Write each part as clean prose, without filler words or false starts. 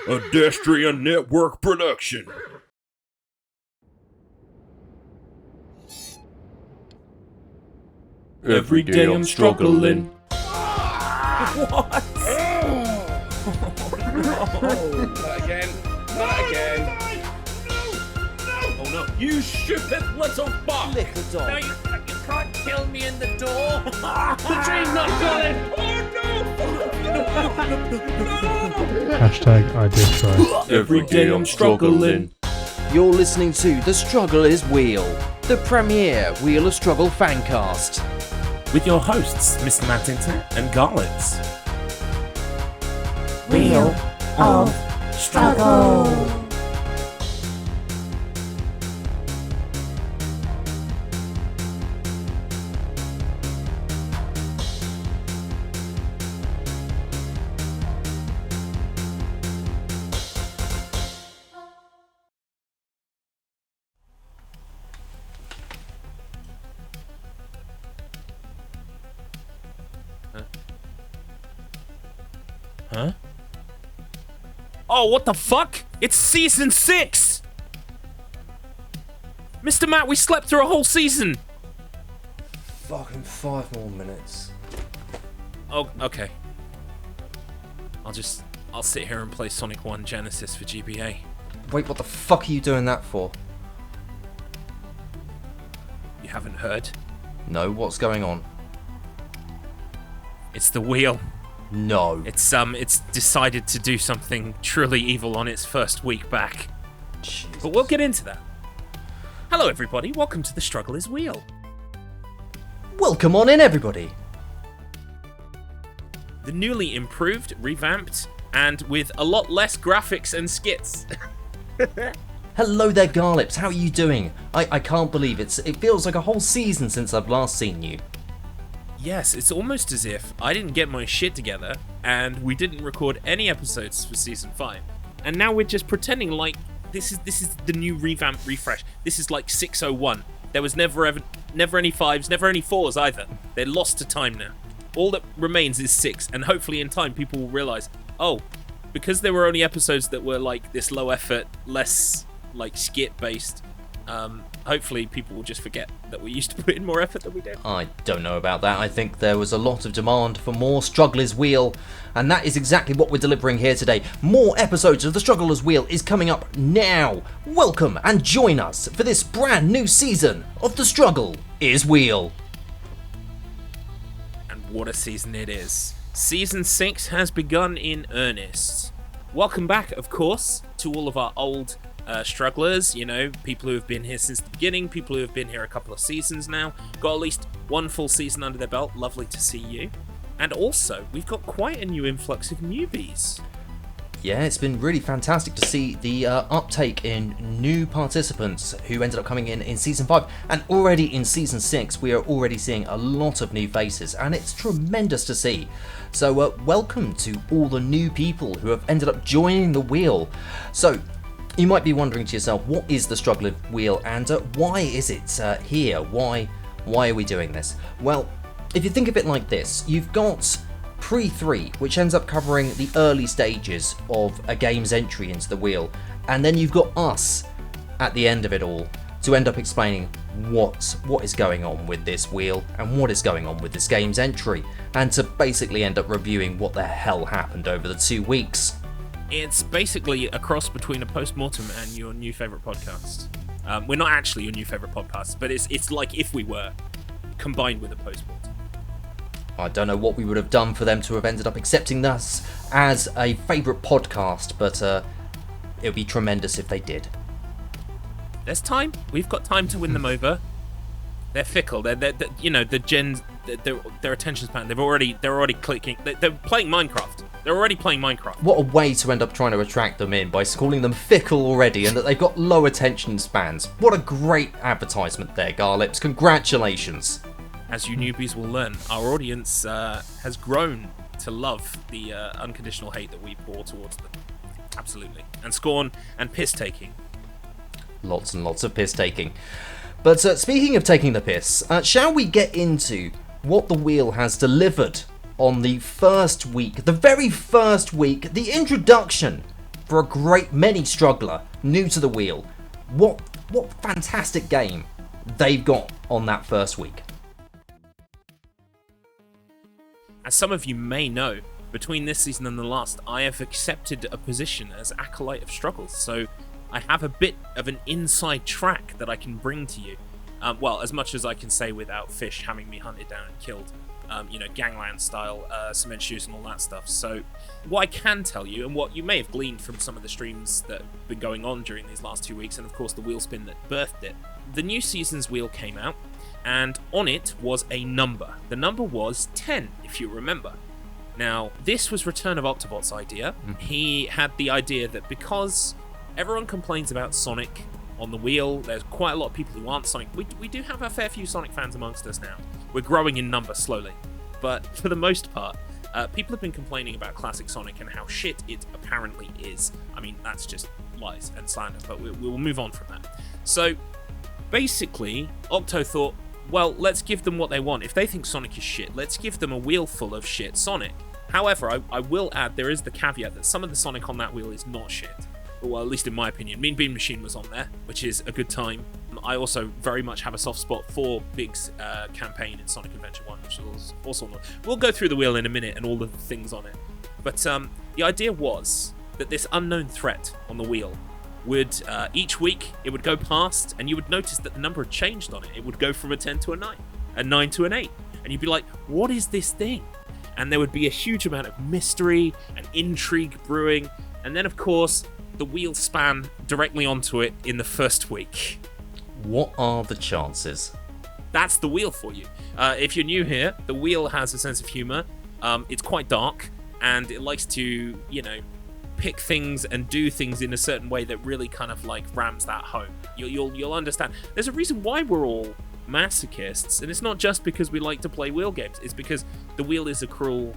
A Destrian Network production. Every day I'm struggling. What? Not again. Not again. Oh no! You stupid little fuck! Little dog. No, you can't kill me in the door! The dream not going! Hashtag I did try. Every day I'm struggling. You're listening to The Struggle is Wheel, the premier Wheel of Struggle fancast. With your hosts, Mr. Mattington and Garlitz. Wheel of Struggle. Huh? Oh, what the fuck? It's season 6! Mr. Matt, we slept through a whole season! Fucking 5 more minutes. Oh, okay. I'll sit here and play Sonic 1 Genesis for GBA. Wait, what the fuck are you doing that for? You haven't heard? No, what's going on? It's the wheel. No. It's decided to do something truly evil on its first week back. Jesus. But we'll get into that. Hello everybody, welcome to The Struggle is Wheel. Welcome on in, everybody. The newly improved, revamped, and with a lot less graphics and skits. Hello there, Garlips. How are you doing? I can't believe it feels like a whole season since I've last seen you. Yes, it's almost as if I didn't get my shit together and we didn't record any episodes for season 5. And now we're just pretending like this is the new revamp refresh. This is like 601. There was never any 5s, never any 4s either. They're lost to time now. All that remains is 6, and hopefully in time people will realize, oh, because there were only episodes that were like this low effort, less like skit based, hopefully people will just forget that we used to put in more effort than we did. I don't know about that. I think there was a lot of demand for more Struggler's Wheel, and that is exactly what we're delivering here today. More episodes of The Struggler's Wheel is coming up now. Welcome and join us for this brand new season of The Struggle is Wheel. And what a season it is. Season 6 has begun in earnest. Welcome back, of course, to all of our old strugglers, you know, people who have been here since the beginning, people who have been here a couple of seasons now, got at least one full season under their belt. Lovely to see you. And also, we've got quite a new influx of newbies. Yeah, it's been really fantastic to see the uptake in new participants who ended up coming in Season 5. And already in Season 6, we are already seeing a lot of new faces, and it's tremendous to see. So welcome to all the new people who have ended up joining the wheel. So, you might be wondering to yourself, what is the Struggle Wheel, and why is it here? Why are we doing this? Well, if you think of it like this, you've got Pre-3, which ends up covering the early stages of a game's entry into the wheel, and then you've got us at the end of it all to end up explaining what is going on with this wheel and what is going on with this game's entry, and to basically end up reviewing what the hell happened over the 2 weeks. It's basically a cross between a post-mortem and your new favourite podcast. We're not actually your new favourite podcast, but it's like if we were, combined with a post-mortem. I don't know what we would have done for them to have ended up accepting us as a favourite podcast, but it would be tremendous if they did. There's time. We've got time to win them over. They're fickle. They're you know, the gens, their attention span. They're already clicking. They're playing Minecraft. They're already playing Minecraft. What a way to end up trying to attract them in by calling them fickle already and that they've got low attention spans. What a great advertisement there, Garlips. Congratulations. As you newbies will learn, our audience has grown to love the unconditional hate that we pour towards them. Absolutely. And scorn and piss-taking. Lots and lots of piss-taking. But speaking of taking the piss, shall we get into what the wheel has delivered on the first week, the very first week, the introduction for a great many struggler, new to the wheel. What fantastic game they've got on that first week. As some of you may know, between this season and the last, I have accepted a position as Acolyte of Struggles, so I have a bit of an inside track that I can bring to you. Well, as much as I can say without Fish having me hunted down and killed. Gangland style, cement shoes and all that stuff. So what I can tell you, and what you may have gleaned from some of the streams that have been going on during these last 2 weeks, and of course the wheel spin that birthed it, the new season's wheel came out, and on it was a number. The number was 10, if you remember. Now, this was Return of Octobot's idea. He had the idea that because everyone complains about Sonic on the wheel, there's quite a lot of people who aren't Sonic. We do have a fair few Sonic fans amongst us now. We're growing in number slowly. But for the most part, people have been complaining about classic Sonic and how shit it apparently is. I mean, that's just lies and slander, but we'll move on from that. So, basically, Octo thought, well, let's give them what they want. If they think Sonic is shit, let's give them a wheel full of shit Sonic. However, I will add, there is the caveat that some of the Sonic on that wheel is not shit. Well, at least in my opinion. Mean Bean Machine was on there, which is a good time. I also very much have a soft spot for Big's campaign in Sonic Adventure 1, which was also on. We'll go through the wheel in a minute and all the things on it. But the idea was that this unknown threat on the wheel would, each week, it would go past, and you would notice that the number had changed on it. It would go from a 10 to a 9, a 9 to an 8. And you'd be like, what is this thing? And there would be a huge amount of mystery and intrigue brewing. And then, of course, the wheel span directly onto it in the first week. What are the chances? That's the wheel for you. If you're new here, the wheel has a sense of humor. It's quite dark, and it likes to, pick things and do things in a certain way that really kind of like rams that home. You'll understand. There's a reason why we're all masochists, and it's not just because we like to play wheel games. It's because the wheel is a cruel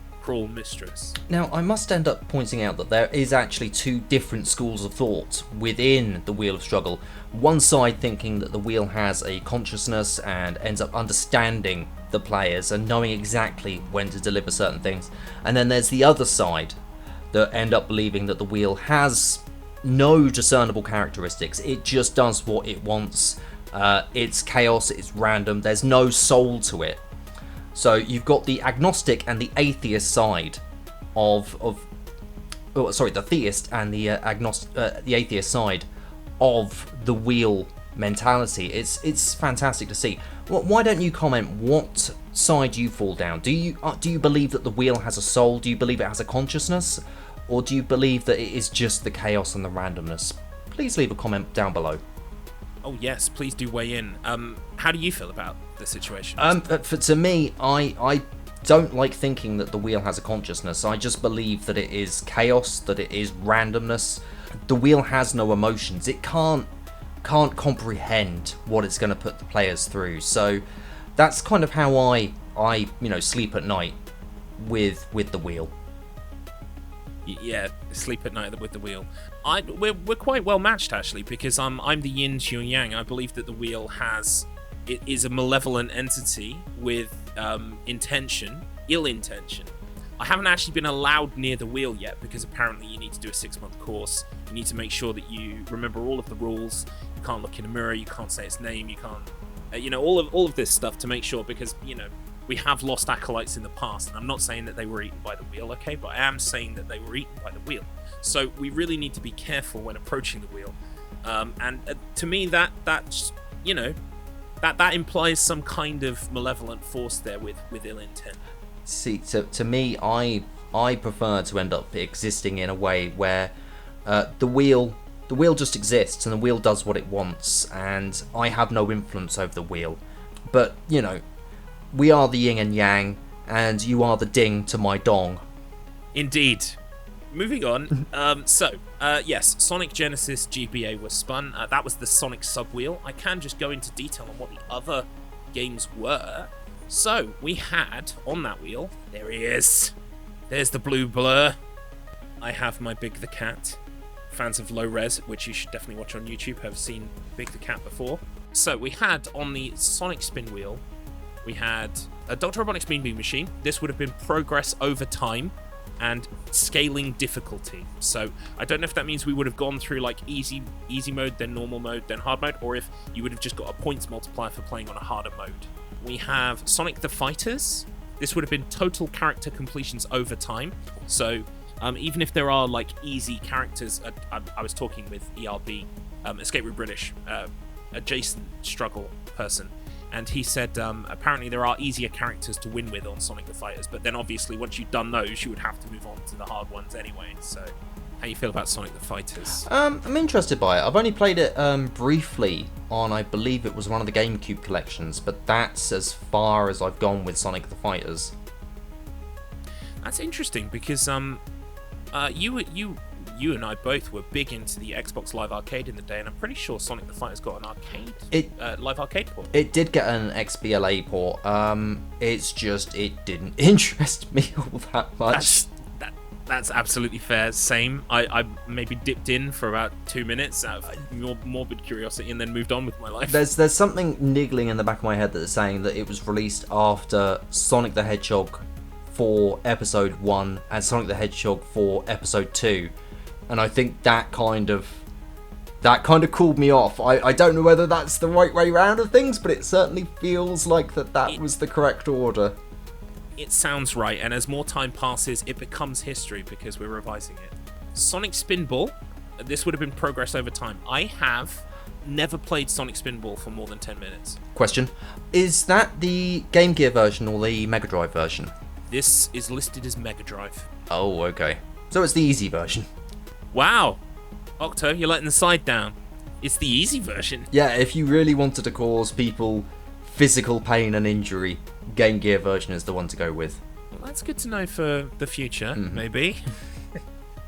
mistress. Now, I must end up pointing out that there is actually two different schools of thought within the Wheel of Struggle. One side thinking that the wheel has a consciousness and ends up understanding the players and knowing exactly when to deliver certain things. And then there's the other side that end up believing that the wheel has no discernible characteristics. It just does what it wants. It's chaos, it's random, there's no soul to it. So you've got the agnostic and the atheist side the theist and the atheist side of the wheel mentality. It's fantastic to see. Why don't you comment what side you fall down? Do you believe that the wheel has a soul? Do you believe it has a consciousness? Or do you believe that it is just the chaos and the randomness? Please leave a comment down below. Oh yes, please do weigh in. How do you feel about the situation? To me, I don't like thinking that the wheel has a consciousness. I just believe that it is chaos, that it is randomness. The wheel has no emotions. It can't comprehend what it's going to put the players through. So that's kind of how I sleep at night with the wheel. Yeah, sleep at night with the wheel. We're quite well matched actually, because I'm the yin to your yang. I believe that the wheel is a malevolent entity with ill intention. I haven't actually been allowed near the wheel yet because apparently you need to do a 6-month course. You need to make sure that you remember all of the rules. You can't look in a mirror. You can't say its name. You can't, all of this stuff to make sure, because we have lost acolytes in the past, and I'm not saying that they were eaten by the wheel, okay? But I am saying that they were eaten by the wheel. So we really need to be careful when approaching the wheel. And to me, that implies some kind of malevolent force there with ill intent. See, to me, I prefer to end up existing in a way where the wheel just exists and the wheel does what it wants, and I have no influence over the wheel. But we are the yin and yang, and you are the ding to my dong. Indeed. Moving on. Yes, Sonic Genesis GBA was spun. That was the Sonic subwheel. I can just go into detail on what the other games were. So, we had, on that wheel, there he is. There's the blue blur. I have my Big the Cat. Fans of low res, which you should definitely watch on YouTube, have seen Big the Cat before. So, we had, on the Sonic spin wheel, we had a Dr. Robotnik's Mean Bean Machine. This would have been progress over time. and scaling difficulty. So I don't know if that means we would have gone through like easy mode, then normal mode, then hard mode, or if you would have just got a points multiplier for playing on a harder mode. We have Sonic the Fighters. This would have been total character completions over time. So even if there are like easy characters, I was talking with ERB, Escape Route British, adjacent struggle person, and he said apparently there are easier characters to win with on Sonic the Fighters, but then obviously once you've done those, you would have to move on to the hard ones anyway. So how you feel about Sonic the Fighters? I'm interested by it. I've only played it briefly on, I believe it was one of the GameCube collections, but that's as far as I've gone with Sonic the Fighters. That's interesting because you and I both were big into the Xbox Live Arcade in the day, and I'm pretty sure Sonic the Fighters got an arcade live arcade port. It did get an XBLA port. It's just it didn't interest me all that much. That's absolutely fair. Same. I maybe dipped in for about 2 minutes out of morbid curiosity and then moved on with my life. There's something niggling in the back of my head that is saying that it was released after Sonic the Hedgehog for Episode 1 and Sonic the Hedgehog for Episode 2. And I think that kind of cooled me off. I don't know whether that's the right way round of things, but it certainly feels like that was the correct order. It sounds right, and as more time passes, it becomes history because we're revising it. Sonic Spinball, this would have been progress over time. I have never played Sonic Spinball for more than 10 minutes. Question, is that the Game Gear version or the Mega Drive version? This is listed as Mega Drive. Oh, okay. So it's the easy version. Wow! Octo, you're letting the side down. It's the easy version. Yeah, if you really wanted to cause people physical pain and injury, Game Gear version is the one to go with. Well, that's good to know for the future, maybe.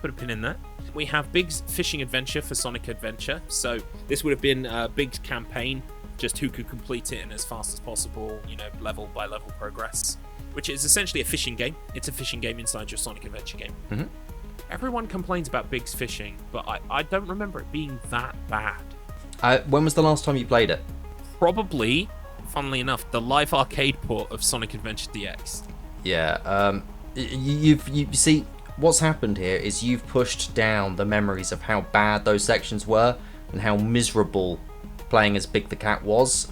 Put a pin in that. We have Big's Fishing Adventure for Sonic Adventure. So this would have been Big's campaign, just who could complete it in as fast as possible, level by level progress, which is essentially a fishing game. It's a fishing game inside your Sonic Adventure game. Mm-hmm. Everyone complains about Big's Fishing, but I don't remember it being that bad. When was the last time you played it? Probably, funnily enough, the live arcade port of Sonic Adventure DX. Yeah, you see, what's happened here is you've pushed down the memories of how bad those sections were and how miserable playing as Big the Cat was.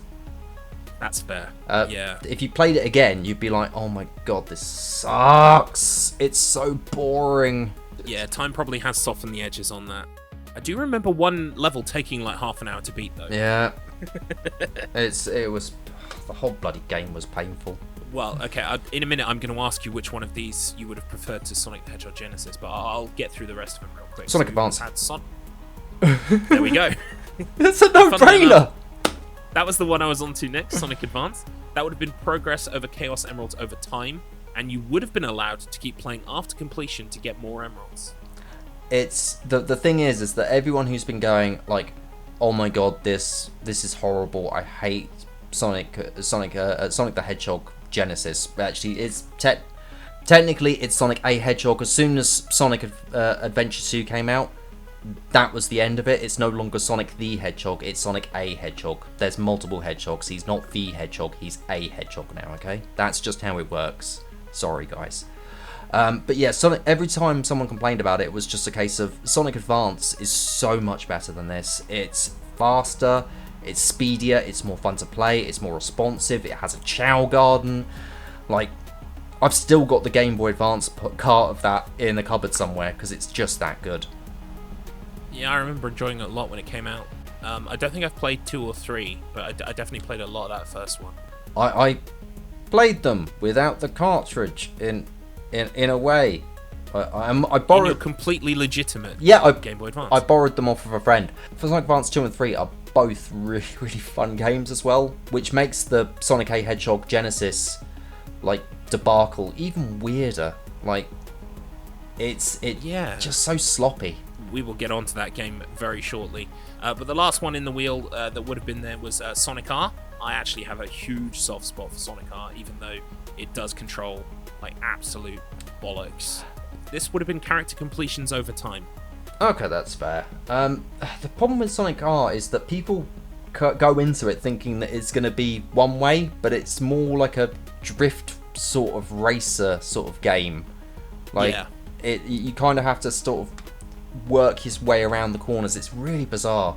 That's fair. Yeah. If you played it again, you'd be like, oh my god, this sucks. It's so boring. Yeah, time probably has softened the edges on that. I do remember one level taking like half an hour to beat, though. Yeah. It was... The whole bloody game was painful. Well, okay, in a minute I'm going to ask you which one of these you would have preferred to Sonic the Hedgehog Genesis, but I'll get through the rest of them real quick. Sonic Advance. There we go. It's a no-brainer! That was the one I was on to next, Sonic Advance. That would have been progress over Chaos Emeralds over time, and you would have been allowed to keep playing after completion to get more emeralds. It's the thing is that everyone who's been going like, oh my god, this is horrible. I hate Sonic the Hedgehog Genesis. Actually, it's technically it's Sonic a Hedgehog. As soon as Sonic Adventure 2 came out, that was the end of it. It's no longer Sonic the Hedgehog, it's Sonic a Hedgehog. There's multiple hedgehogs. He's not the Hedgehog, he's a Hedgehog now, okay? That's just how it works. Sorry, guys. But yeah, Sonic, every time someone complained about it, it was just a case of Sonic Advance is so much better than this. It's faster, it's speedier, it's more fun to play, it's more responsive, it has a Chow Garden. Like, I've still got the Game Boy Advance cart of that in the cupboard somewhere because it's just that good. Yeah, I remember enjoying it a lot when it came out. I don't think I've played 2 or 3, but I definitely played a lot of that first one. I played them without the cartridge in a way. I borrowed. You're completely legitimate. Yeah, Game Boy Advance. I borrowed them off of a friend. For Sonic Advance 2 and 3 are both really, really fun games as well, which makes the Sonic a Hedgehog Genesis like debacle even weirder. Like, it's just so sloppy. We will get onto that game very shortly. But the last one in the wheel that would have been there was Sonic R. I actually have a huge soft spot for Sonic R, even though it does control like absolute bollocks. This would have been character completions over time. Okay, that's fair. The problem with Sonic R is that people go into it thinking that it's going to be one way, but it's more like a drift sort of racer sort of game. Like, you kind of have to sort of work his way around the corners. It's really bizarre.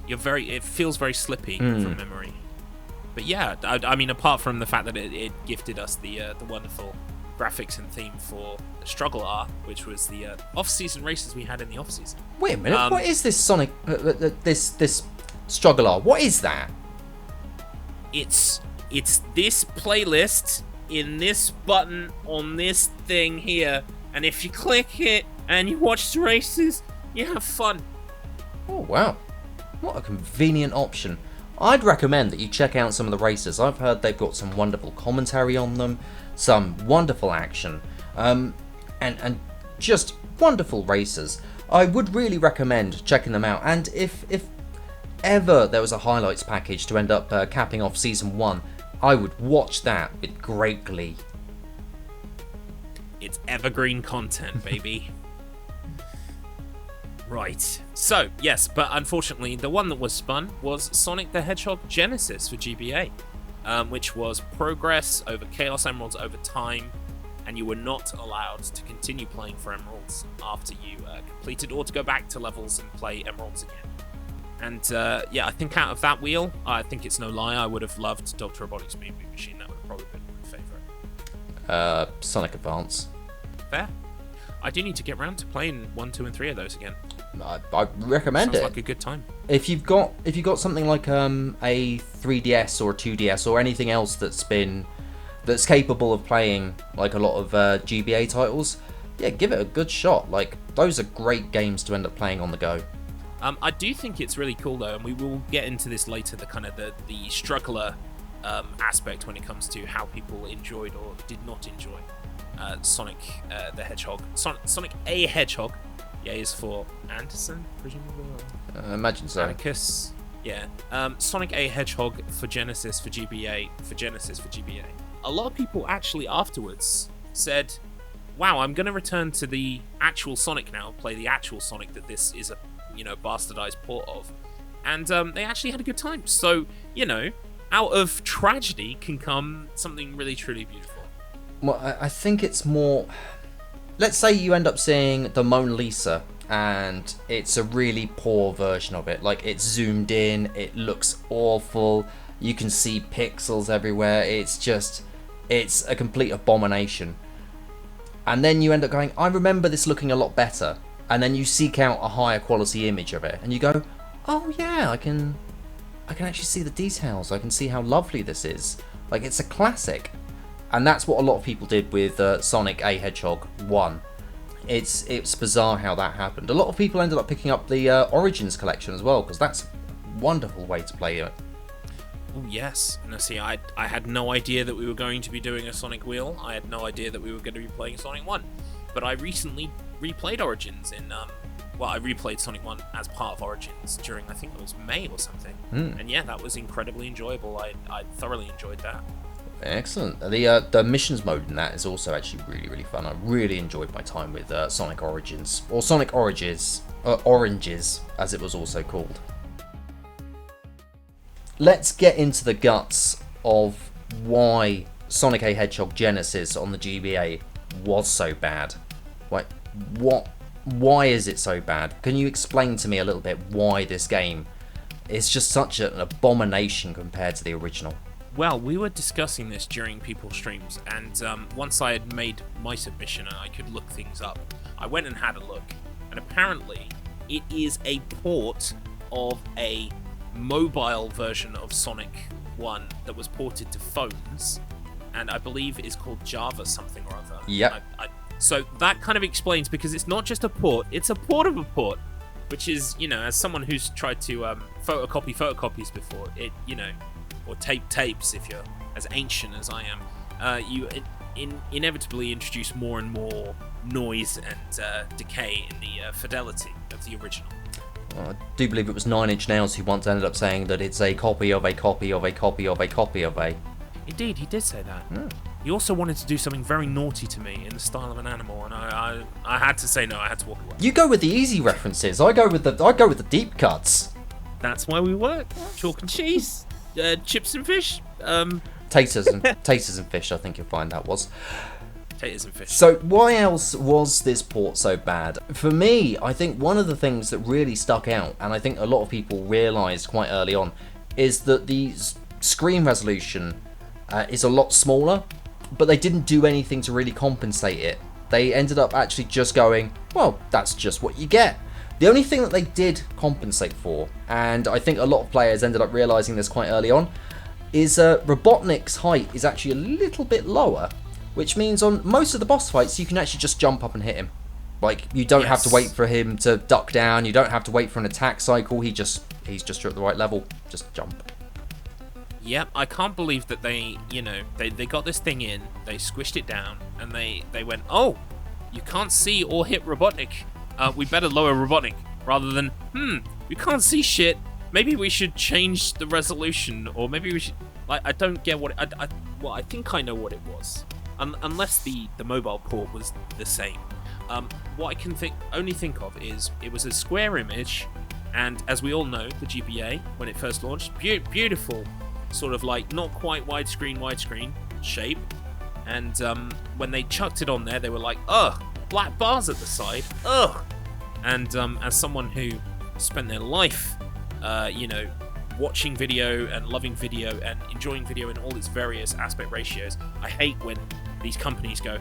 It feels very slippy from memory. But yeah, I mean, apart from the fact that it gifted us the wonderful graphics and theme for Struggle R, which was the off-season races we had in the off-season. Wait a minute, what is this Sonic, this Struggle R? What is that? It's this playlist in this button on this thing here, and if you click it and you watch the races, you have fun. Oh wow, what a convenient option. I'd recommend that you check out some of the races. I've heard they've got some wonderful commentary on them, some wonderful action, and just wonderful races. I would really recommend checking them out, and if ever there was a highlights package to end up capping off Season 1, I would watch that with great glee. It's evergreen content, baby. Right. So, yes, but unfortunately, the one that was spun was Sonic the Hedgehog Genesis for GBA, which was progress over Chaos Emeralds over time, and you were not allowed to continue playing for Emeralds after you completed, or to go back to levels and play Emeralds again. And yeah, I think out of that wheel, I think it's no lie, I would have loved Dr. Robotics Mean Bean Machine. That would have probably been my favourite. Sonic Advance. Fair. I do need to get round to playing 1, 2, and 3 of those again. I recommend Sounds it. like a good time. If you've got something like a 3DS or a 2DS or anything else that's capable of playing like a lot of GBA titles, yeah, give it a good shot. Like, those are great games to end up playing on the go. I do think it's really cool though, and we will get into this later, the kind of the struggler aspect when it comes to how people enjoyed or did not enjoy Sonic the Hedgehog. Sonic a Hedgehog, yeah, is for Anderson, presumably. I imagine so. Atticus, yeah. Sonic a Hedgehog for Genesis for GBA, A lot of people actually afterwards said, "Wow, I'm going to return to the actual Sonic now, play the actual Sonic that this is a bastardized port of," and they actually had a good time. So, out of tragedy can come something really truly beautiful. Well, I think it's more... Let's say you end up seeing the Mona Lisa and it's a really poor version of it. Like, it's zoomed in, it looks awful, you can see pixels everywhere, it's a complete abomination. And then you end up going, I remember this looking a lot better. And then you seek out a higher quality image of it and you go, oh yeah, I can actually see the details, I can see how lovely this is. Like, it's a classic. And that's what a lot of people did with Sonic a Hedgehog 1. It's bizarre how that happened. A lot of people ended up picking up the Origins collection as well, because that's a wonderful way to play it. Oh yes, and see, I had no idea that we were going to be doing a Sonic wheel. I had no idea that we were going to be playing Sonic 1. But I recently replayed Origins in, I replayed Sonic 1 as part of Origins during, I think it was May or something. And yeah, that was incredibly enjoyable. I thoroughly enjoyed that. Excellent. The missions mode in that is also actually really, really fun. I really enjoyed my time with Sonic Origins, or Sonic Oranges, as it was also called. Let's get into the guts of why Sonic a Hedgehog Genesis on the GBA was so bad. Why is it so bad? Can you explain to me a little bit why this game is just such an abomination compared to the original? Well, we were discussing this during people's streams, and once I had made my submission and I could look things up, I went and had a look, and apparently it is a port of a mobile version of Sonic 1 that was ported to phones, and I believe is called Java something or other. Yep. So that kind of explains, because it's not just a port, it's a port of a port, which is, as someone who's tried to photocopy photocopies before, or tapes if you're as ancient as I am, you inevitably introduce more and more noise and decay in the fidelity of the original. I do believe it was 9 Inch Nails who once ended up saying that it's a copy of a copy of a copy of a copy of a... Indeed, he did say that. He also wanted to do something very naughty to me in the style of an animal, and I had to say no, I had to walk away. You go with the easy references, I go with the deep cuts. That's why we work. Chalk and cheese. Chips and fish. Taters and fish, I think you'll find that was. Potatoes and fish. So why else was this port so bad? For me, I think one of the things that really stuck out, and I think a lot of people realised quite early on, is that the screen resolution is a lot smaller, but they didn't do anything to really compensate it. They ended up actually just going, well, that's just what you get. The only thing that they did compensate for, and I think a lot of players ended up realising this quite early on, is Robotnik's height is actually a little bit lower, which means on most of the boss fights you can actually just jump up and hit him. Like, you don't have to wait for him to duck down, you don't have to wait for an attack cycle, he's just at the right level, just jump. Yep, I can't believe that they got this thing in, they squished it down, and they went, oh, you can't see or hit Robotnik. We better lower Robotnik, rather than, we can't see shit. Maybe we should change the resolution, or maybe we should, like, I don't get what, I think I know what it was. Unless the mobile port was the same. What I can only think of is, it was a square image, and as we all know, the GBA, when it first launched, beautiful, sort of like, not quite widescreen shape, and when they chucked it on there, they were like, ugh, black bars at the side, ugh. And as someone who spent their life, watching video and loving video and enjoying video in all its various aspect ratios, I hate when these companies go,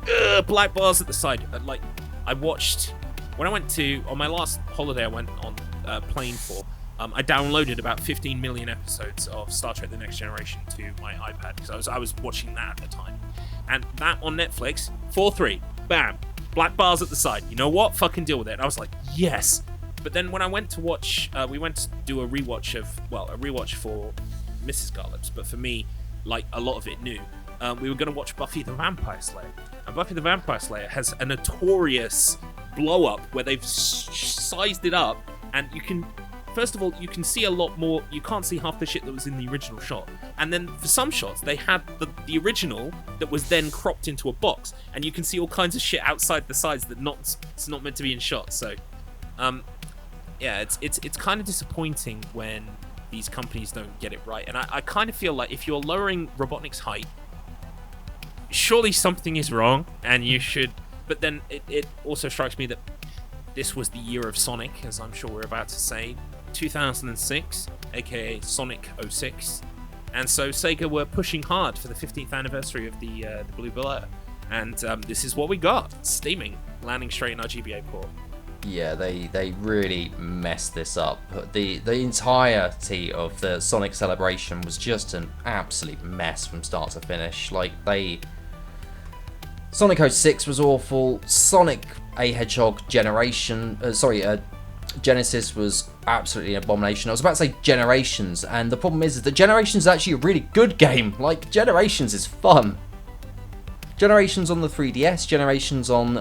ugh, black bars at the side. Like, I watched, when I went on my last holiday I went on plane for, I downloaded about 15 million episodes of Star Trek The Next Generation to my iPad, because I was watching that at the time. And that on Netflix, 4:3, bam, black bars at the side. You know what? Fucking deal with it. And I was like, yes. But then when I went to watch, we went to do a rewatch for Mrs. Garlips, but for me, like a lot of it new, we were going to watch Buffy the Vampire Slayer. And Buffy the Vampire Slayer has a notorious blow-up where they've sized it up, and you can... First of all, you can see a lot more. You can't see half the shit that was in the original shot. And then for some shots, they had the original that was then cropped into a box, and you can see all kinds of shit outside the sides that it's not meant to be in shot. So, yeah, it's kind of disappointing when these companies don't get it right. And I kind of feel like if you're lowering Robotnik's height, surely something is wrong, and you should. But then it also strikes me that this was the year of Sonic, as I'm sure we're about to say. 2006, aka Sonic 06, and so Sega were pushing hard for the 15th anniversary of the Blue Below, and this is what we got, steaming, landing straight in our GBA port. Yeah, they really messed this up. The entirety of the Sonic celebration was just an absolute mess from start to finish. Like, Sonic 06 was awful, Sonic a Hedgehog Genesis was absolutely an abomination. I was about to say Generations, and the problem is that Generations is actually a really good game. Like, Generations is fun. Generations on the 3DS, Generations on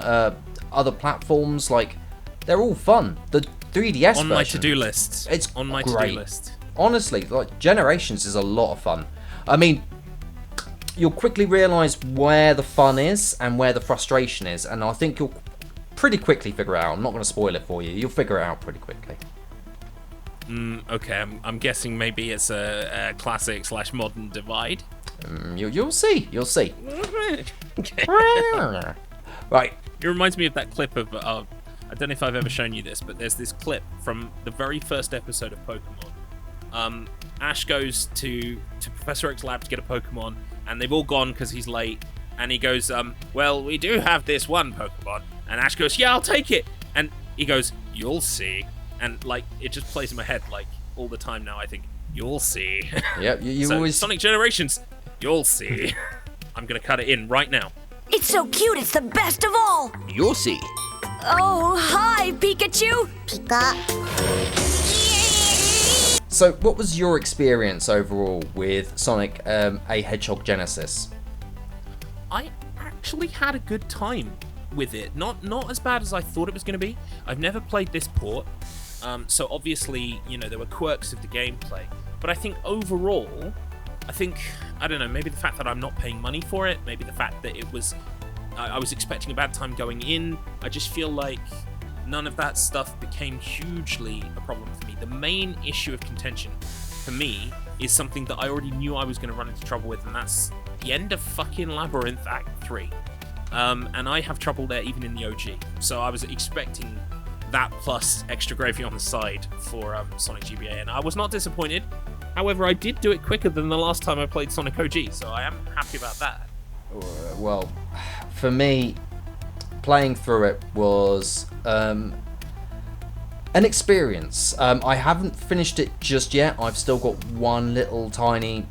other platforms, like, they're all fun. The 3DS version, on my to-do list. It's on my great. to-do list. Honestly, like, Generations is a lot of fun. I mean, you'll quickly realise where the fun is and where the frustration is, and I think you'll pretty quickly figure it out. I'm not going to spoil it for you. You'll figure it out pretty quickly. Okay, I'm guessing maybe it's a classic / modern divide. You'll see. You'll see. Okay. Right. It reminds me of that clip of... I don't know if I've ever shown you this, but there's this clip from the very first episode of Pokemon. Ash goes to Professor Oak's lab to get a Pokemon, and they've all gone because he's late. And he goes, well, we do have this one Pokemon. And Ash goes, yeah, I'll take it. And he goes, you'll see. And, like, it just plays in my head, like, all the time now. I think, you'll see. Yep, you so, always... Sonic Generations, you'll see. I'm going to cut it in right now. It's so cute, it's the best of all! You'll see. Oh, hi, Pikachu! Pika. So, what was your experience overall with Sonic a Hedgehog Genesis? I actually had a good time with it. Not as bad as I thought it was going to be. I've never played this port, so obviously, there were quirks of the gameplay. But I think overall, I don't know, maybe the fact that I'm not paying money for it, maybe the fact that I was expecting a bad time going in, I just feel like none of that stuff became hugely a problem for me. The main issue of contention for me is something that I already knew I was going to run into trouble with, and that's the end of fucking Labyrinth Act 3. and I have trouble there even in the OG. So I was expecting that plus extra gravy on the side for Sonic GBA, and I was not disappointed. However, I did do it quicker than the last time I played Sonic OG, so I am happy about that. Well, for me, playing through it was an experience. I haven't finished it just yet. I've still got one little tiny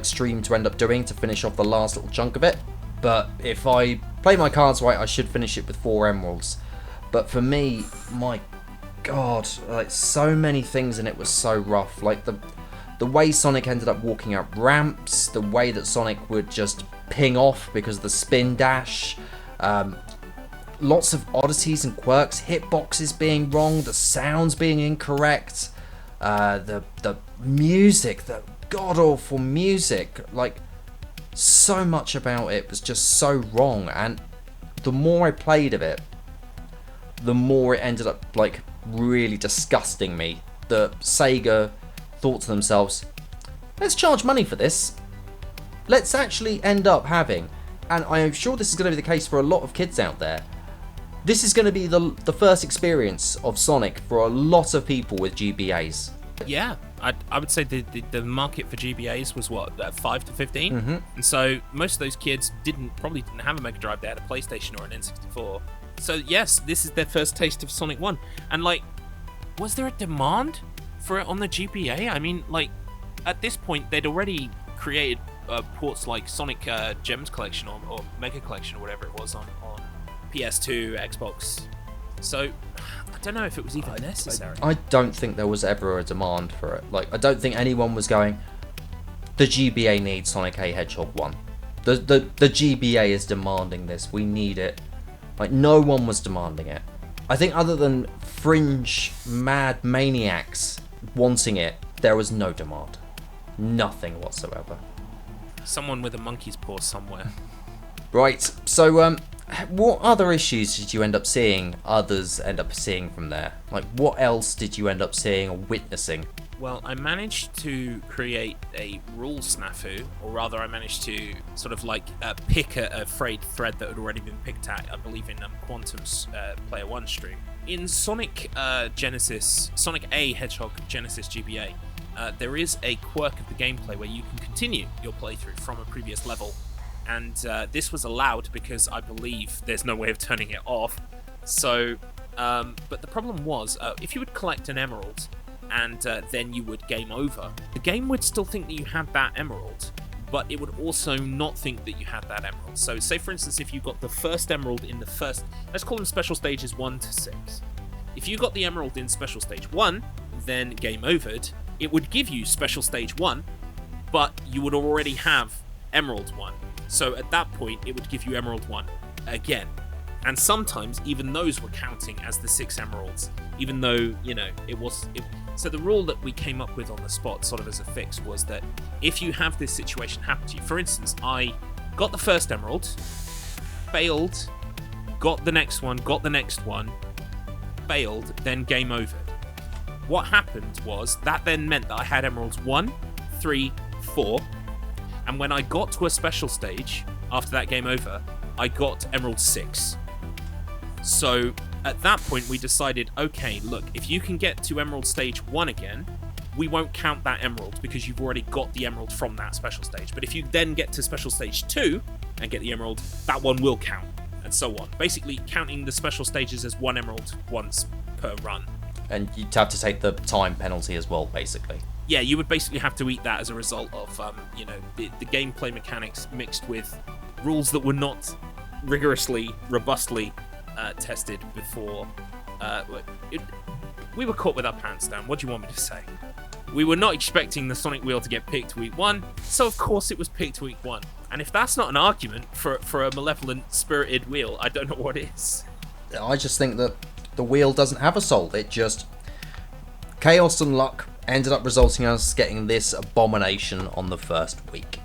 stream to end up doing to finish off the last little chunk of it. But if I play my cards right, I should finish it with 4 emeralds. But for me, my god, so many things in it was so rough. The way Sonic ended up walking up ramps, the way that Sonic would just ping off because of the spin dash, lots of oddities and quirks, hitboxes being wrong, the sounds being incorrect, the music, the god-awful music, so much about it was just so wrong, and the more I played of it, the more it ended up really disgusting me. The Sega thought to themselves, let's charge money for this. Let's actually end up having, and I am sure this is going to be the case for a lot of kids out there, this is going to be the first experience of Sonic for a lot of people with GBAs. Yeah, I would say the market for GBAs was what, 5 to 15? Mm-hmm. And so most of those kids probably didn't have a Mega Drive, they had a PlayStation or an N64. So yes, this is their first taste of Sonic 1. And was there a demand for it on the GBA? I mean, at this point, they'd already created ports like Sonic Gems Collection or Mega Collection or whatever it was on PS2, Xbox. So I don't know if it was even necessary. I don't think there was ever a demand for it. I don't think anyone was going, the GBA needs Sonic a Hedgehog 1. The GBA is demanding this. We need it. No one was demanding it. I think other than fringe mad maniacs wanting it, there was no demand. Nothing whatsoever. Someone with a monkey's paw somewhere. Right, so what other issues did you end up seeing others end up seeing from there? What else did you end up seeing or witnessing? Well, I managed to create a rule snafu, or rather I managed to sort of pick a frayed thread that had already been picked at, I believe in Quantum's Player 1 stream. In Sonic Genesis, Sonic A Hedgehog Genesis GBA, there is a quirk of the gameplay where you can continue your playthrough from a previous level. And this was allowed because I believe there's no way of turning it off. So, but the problem was, if you would collect an emerald, and then you would game over, the game would still think that you had that emerald, but it would also not think that you had that emerald. So say for instance, if you got the first emerald in the first, let's call them special stages 1 to 6. If you got the emerald in special stage 1, then game overed, it would give you special stage 1, but you would already have emerald 1. So at that point, it would give you emerald 1 again. And sometimes even those were counting as the 6 emeralds, even though, So the rule that we came up with on the spot, sort of as a fix, was that if you have this situation happen to you, for instance, I got the first emerald, failed, got the next one, failed, then game over. What happened was, that then meant that I had emeralds 1, 3, 4, and when I got to a special stage, after that game over, I got emerald 6. So at that point, we decided, okay, look, if you can get to emerald stage 1 again, we won't count that emerald because you've already got the emerald from that special stage. But if you then get to special stage 2 and get the emerald, that one will count, and so on. Basically, counting the special stages as 1 emerald once per run. And you'd have to take the time penalty as well, basically. Yeah, you would basically have to eat that as a result of, the gameplay mechanics mixed with rules that were not rigorously, robustly tested before. We were caught with our pants down. What do you want me to say? We were not expecting the Sonic wheel to get picked week 1, so of course it was picked week 1. And if that's not an argument for a malevolent, spirited wheel, I don't know what is. I just think that the wheel doesn't have a soul. It just... chaos and luck ended up resulting in us getting this abomination on the first week.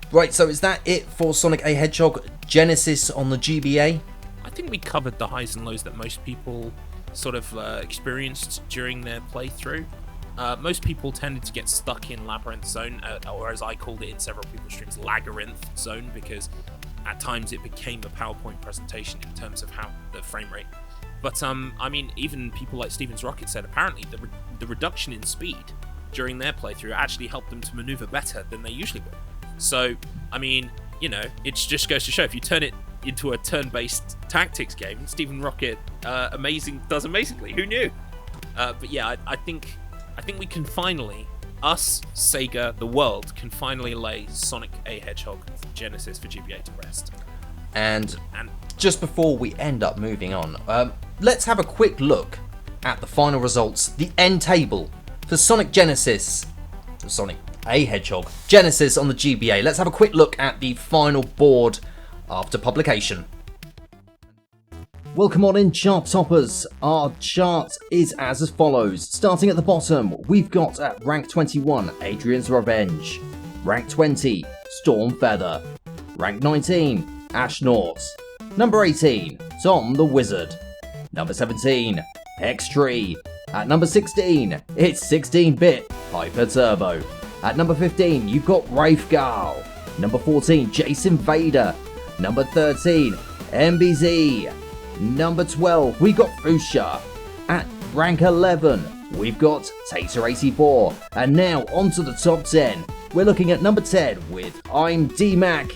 Right, so is that it for Sonic a Hedgehog Genesis on the GBA? I think we covered the highs and lows that most people sort of experienced during their playthrough. Most people tended to get stuck in Labyrinth Zone, or as I called it in several people's streams, Labyrinth Zone, because at times it became a PowerPoint presentation in terms of how the frame rate. But I mean, even people like Steven's Rocket said apparently the reduction in speed during their playthrough actually helped them to maneuver better than they usually would. So, I mean, you know, it just goes to show if you turn it into a turn-based tactics game, Steven Rocket does amazingly. Who knew? But yeah, I think we can finally, us, Sega, the world, can finally lay Sonic a Hedgehog Genesis for GBA to rest. And just before we end up moving on, let's have a quick look at the final results, the end table for Sonic a Hedgehog Genesis on the GBA. Let's have a quick look at the final board after publication. Welcome on in, chart toppers. Our chart is as follows. Starting at the bottom, we've got at rank 21, Adrian's Revenge. Rank 20, Stormfeather. Rank 19, Ashnaut. Number 18, Tom the Wizard. Number 17, Hextree. At number 16, it's 16-bit Hyper Turbo. At number 15, you've got Wraithgal. Number 14, Jason Vader. Number 13, MBZ. Number 12, we got Fuchsia. At rank 11, we've got Tater84. And now onto the top 10. We're looking at number 10 with I'm D-Mac.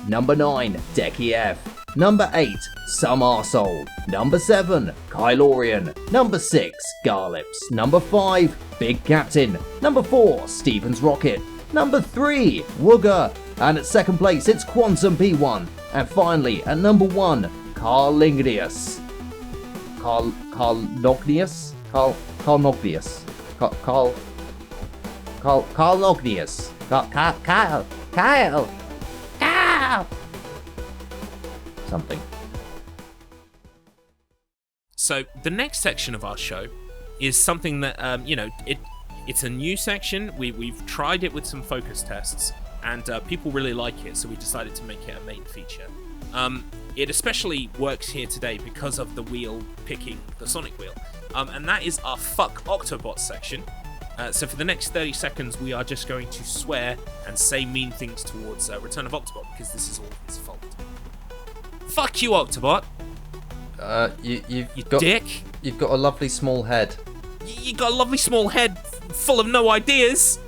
Number 9, Decky F. Number 8, Some Arsehole. Number 7, Kylorian. Number 6, Garlips. Number 5, Big Captain. Number 4, Steven's Rocket. Number 3, Wooger. And at second place, it's Quantum P1. And finally, at number 1, Carlingnius. Carlognius? Carlognius. Carlognius. Kyle. Something. So the next section of our show is something that it's a new section. We've tried it with some focus tests, and people really like it, so we decided to make it a main feature. It especially works here today because of the wheel picking the Sonic wheel, and that is our Fuck Octobots section. So for the next 30 seconds, we are just going to swear and say mean things towards Return of Octobot, because this is all his fault. Fuck you, Octobot. You've got dick. You've got a lovely small head. You got a lovely small head full of no ideas.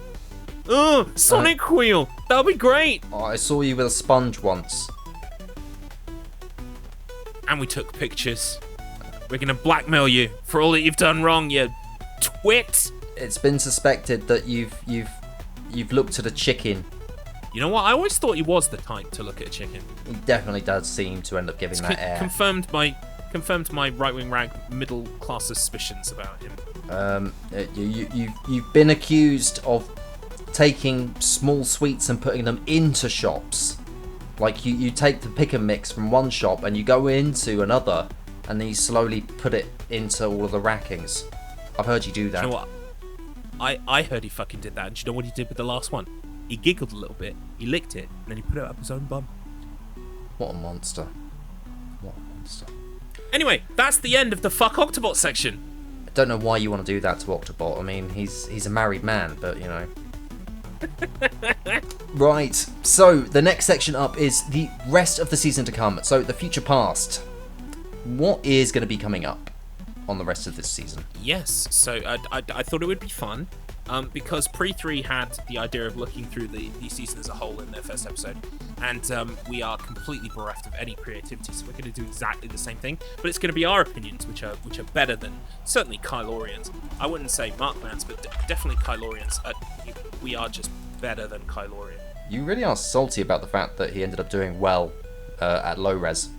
Sonic wheel. That'll be great. I saw you with a sponge once. And we took pictures. We're gonna blackmail you for all that you've done wrong, you twit. It's been suspected that you've looked at a chicken. You know what? I always thought he was the type to look at a chicken. He definitely does seem to end up giving that air. Confirmed my right-wing rag middle-class suspicions about him. You've been accused of taking small sweets and putting them into shops. Like you take the pick and mix from one shop and you go into another, and then you slowly put it into all of the rackings. I've heard you do that. You know what? I heard he fucking did that, and do you know what he did with the last one? He giggled a little bit, he licked it, and then he put it up his own bum. What a monster. What a monster. Anyway, that's the end of the Fuck Octobot section. I don't know why you want to do that to Octobot. I mean, he's a married man, but, you know. Right, so the next section up is the rest of the season to come. So, the future past. What is going to be coming up on the rest of this season? Yes, so I thought it would be fun. Because Pre-3 had the idea of looking through the season as a whole in their first episode, and we are completely bereft of any creativity, so we're going to do exactly the same thing, but it's going to be our opinions, which are better than, certainly, Kylorian's. I wouldn't say Markman's, but definitely Kylorian's. We are just better than Kylorian. You really are salty about the fact that he ended up doing well at low res.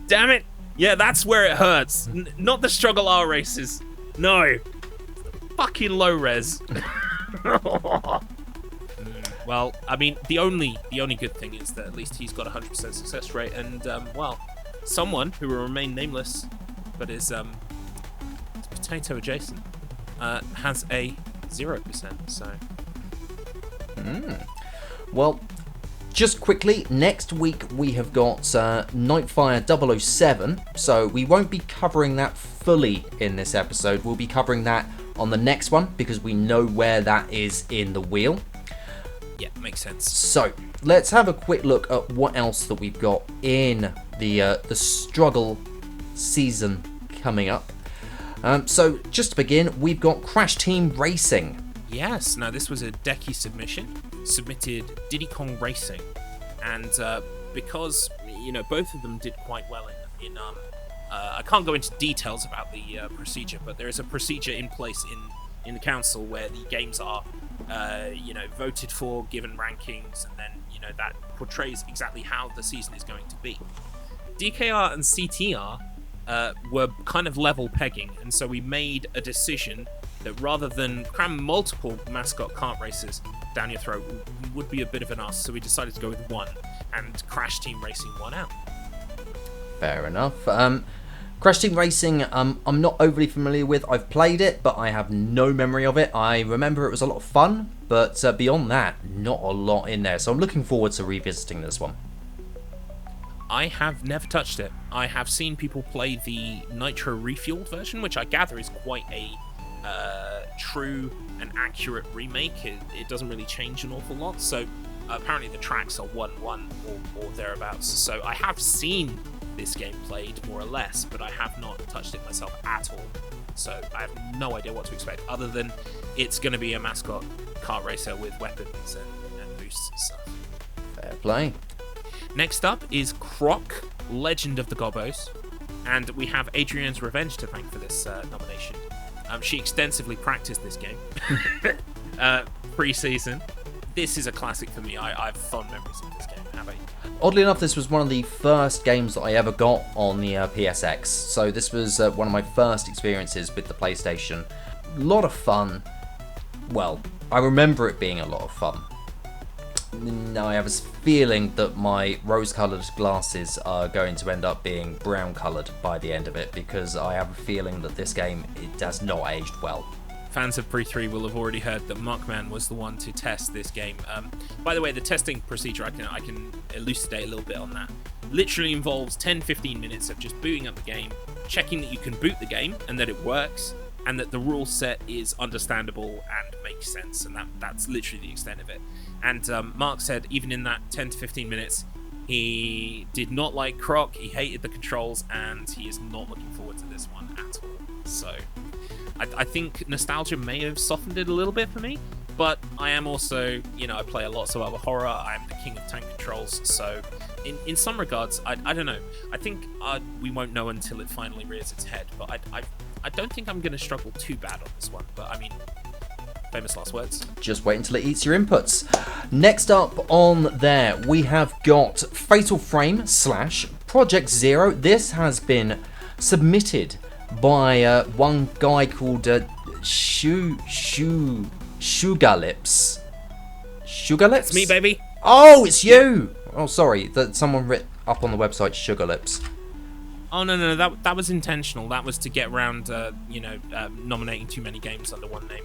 Damn it! Yeah, that's where it hurts. Not the Struggle R races. No. Fucking low res. Well, I mean, the only good thing is that at least he's got a 100% success rate, and well, someone who will remain nameless, but is potato adjacent, has a 0%. So. Well, just quickly, next week we have got Nightfire 007, so we won't be covering that fully in this episode. We'll be covering that on the next one because we know where that is in the wheel. Yeah, makes sense. So let's have a quick look at what else that we've got in the struggle season coming up. So just to begin, we've got Crash Team Racing. Yes, now this was a Decky submission, submitted Diddy Kong Racing, and because, both of them did quite well in I can't go into details about the procedure, but there is a procedure in place in the council where the games are, voted for, given rankings, and then, that portrays exactly how the season is going to be. DKR and CTR were kind of level pegging, and so we made a decision that rather than cram multiple mascot kart races down your throat would be a bit of an ask, so we decided to go with one, and Crash Team Racing won out. Fair enough. Crash Team Racing, I'm not overly familiar with. I've played it, but I have no memory of it. I remember it was a lot of fun, but beyond that, not a lot in there. So I'm looking forward to revisiting this one. I have never touched it. I have seen people play the Nitro Refueled version, which I gather is quite a true and accurate remake. It doesn't really change an awful lot. So apparently the tracks are 1-1 or thereabouts. So I have seen this game played more or less, but I have not touched it myself at all. So I have no idea what to expect, other than it's going to be a mascot kart racer with weapons and boosts and stuff. Fair play. Next up is Croc, Legend of the Gobbos, and we have Adrienne's Revenge to thank for this nomination. She extensively practiced this game pre-season. This is a classic for me. I have fond memories of this game. How about you? Oddly enough, this was one of the first games that I ever got on the PSX, so this was one of my first experiences with the PlayStation. A lot of fun. Well, I remember it being a lot of fun. Now I have a feeling that my rose-coloured glasses are going to end up being brown-coloured by the end of it, because I have a feeling that this game, it has not aged well. Fans of Pre-3 will have already heard that Markman was the one to test this game. By the way, the testing procedure, I can elucidate a little bit on that. Literally involves 10-15 minutes of just booting up the game, checking that you can boot the game and that it works, and that the rule set is understandable and makes sense, and that's literally the extent of it. And Mark said even in that 10 to 15 minutes, he did not like Croc, he hated the controls, and he is not looking forward to this one at all. So I think nostalgia may have softened it a little bit for me, but I am also, I play a lot of survival horror, I'm the king of tank controls, so in some regards, I don't know. I think we won't know until it finally rears its head, but I don't think I'm going to struggle too bad on this one, but I mean, famous last words. Just wait until it eats your inputs. Next up on there, we have got Fatal Frame / Project Zero. This has been submitted by one guy called Sugar Lips. Sugar Lips? It's me, baby. Oh, it's you! Oh, sorry, that someone writ up on the website Sugar Lips. Oh, no, that was intentional. That was to get around, nominating too many games under one name.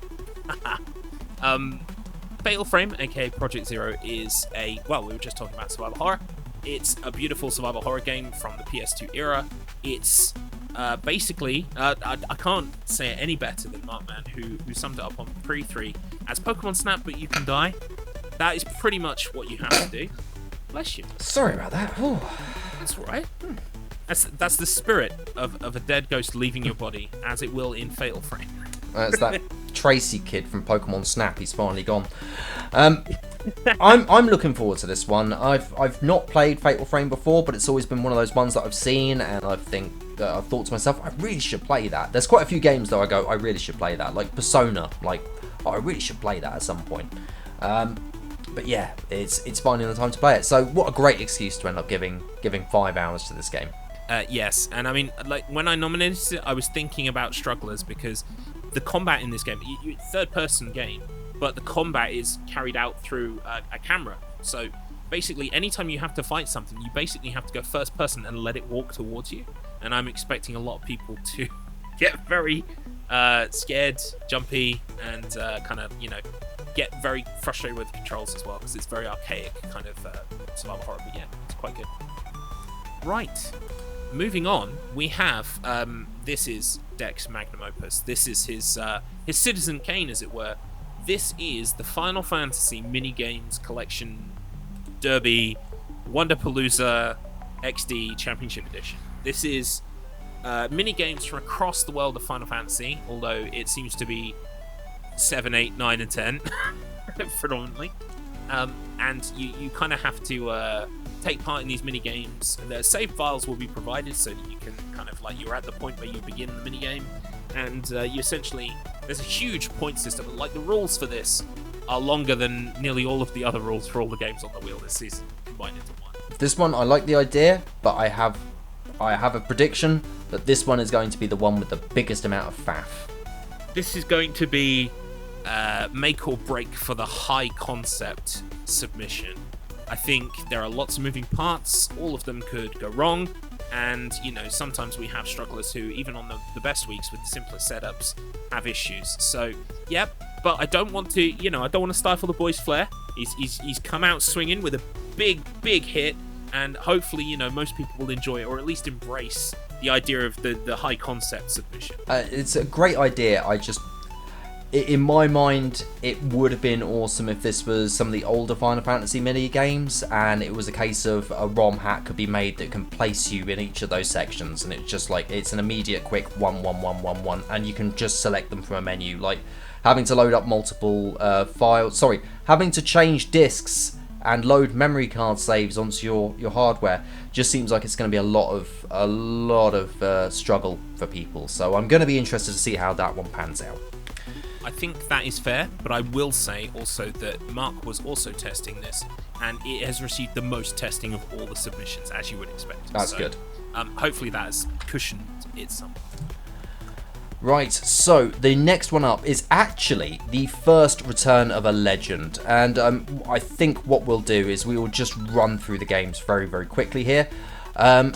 Fatal Frame, aka Project Zero, is we were just talking about survival horror. It's a beautiful survival horror game from the PS2 era. It's basically, I can't say it any better than Markman, who summed it up on Pre-3 as Pokemon Snap, but you can die. That is pretty much what you have to do. Bless you. Sorry about that. Ooh. That's all right. That's the spirit of a dead ghost leaving your body, as it will in Fatal Frame. That's that Tracy kid from Pokemon Snap. He's finally gone. I'm looking forward to this one. I've not played Fatal Frame before, but it's always been one of those ones that I've seen, and I've thought to myself, I really should play that. There's quite a few games though I go, I really should play that, like Persona. I really should play that at some point. But yeah, it's finding the time to play it. So what a great excuse to end up giving 5 hours to this game. Yes, and I mean, when I nominated it, I was thinking about strugglers, because the combat in this game, third-person game, but the combat is carried out through a camera. So basically, anytime you have to fight something, you basically have to go first-person and let it walk towards you. And I'm expecting a lot of people to get very scared, jumpy, and kind of, get very frustrated with the controls as well, because it's very archaic kind of survival horror. But yeah, it's quite good. Right. Moving on, we have this is Deck's magnum opus. This is his Citizen Kane, as it were, this is the Final Fantasy Minigames Collection Derby Wonderpalooza XD Championship Edition. This is minigames from across the world of Final Fantasy, although it seems to be 7, 8, 9, and 10 predominantly. And you kind of have to take part in these minigames. The save files will be provided so that you can kind of like, you're at the point where you begin the minigame, and you essentially, there's a huge point system. Like, the rules for this are longer than nearly all of the other rules for all the games on the wheel this season combined into one. This one, I like the idea, but I have a prediction that this one is going to be the one with the biggest amount of faff. This is going to be make or break for the high concept submission. I think there are lots of moving parts, all of them could go wrong, and sometimes we have strugglers who, even on the best weeks with the simplest setups, have issues. So yep, but I don't want to I don't want to stifle the boy's flair. He's come out swinging with a big hit, and hopefully most people will enjoy it, or at least embrace the idea of the high concept submission. It's a great idea. In my mind, it would have been awesome if this was some of the older Final Fantasy mini games, and it was a case of a ROM hack could be made that can place you in each of those sections, and it's just like, it's an immediate quick 1 1 1 1 1, and you can just select them from a menu. Like, having to load up multiple having to change discs and load memory card saves onto your hardware just seems like it's going to be a lot of struggle for people. So I'm going to be interested to see how that one pans out. I think that is fair, but I will say also that Mark was also testing this, and it has received the most testing of all the submissions, as you would expect. That's good. Hopefully that has cushioned it somewhat. Right, so the next one up is actually the first return of a legend, and I think what we'll do is we will just run through the games very, very quickly here.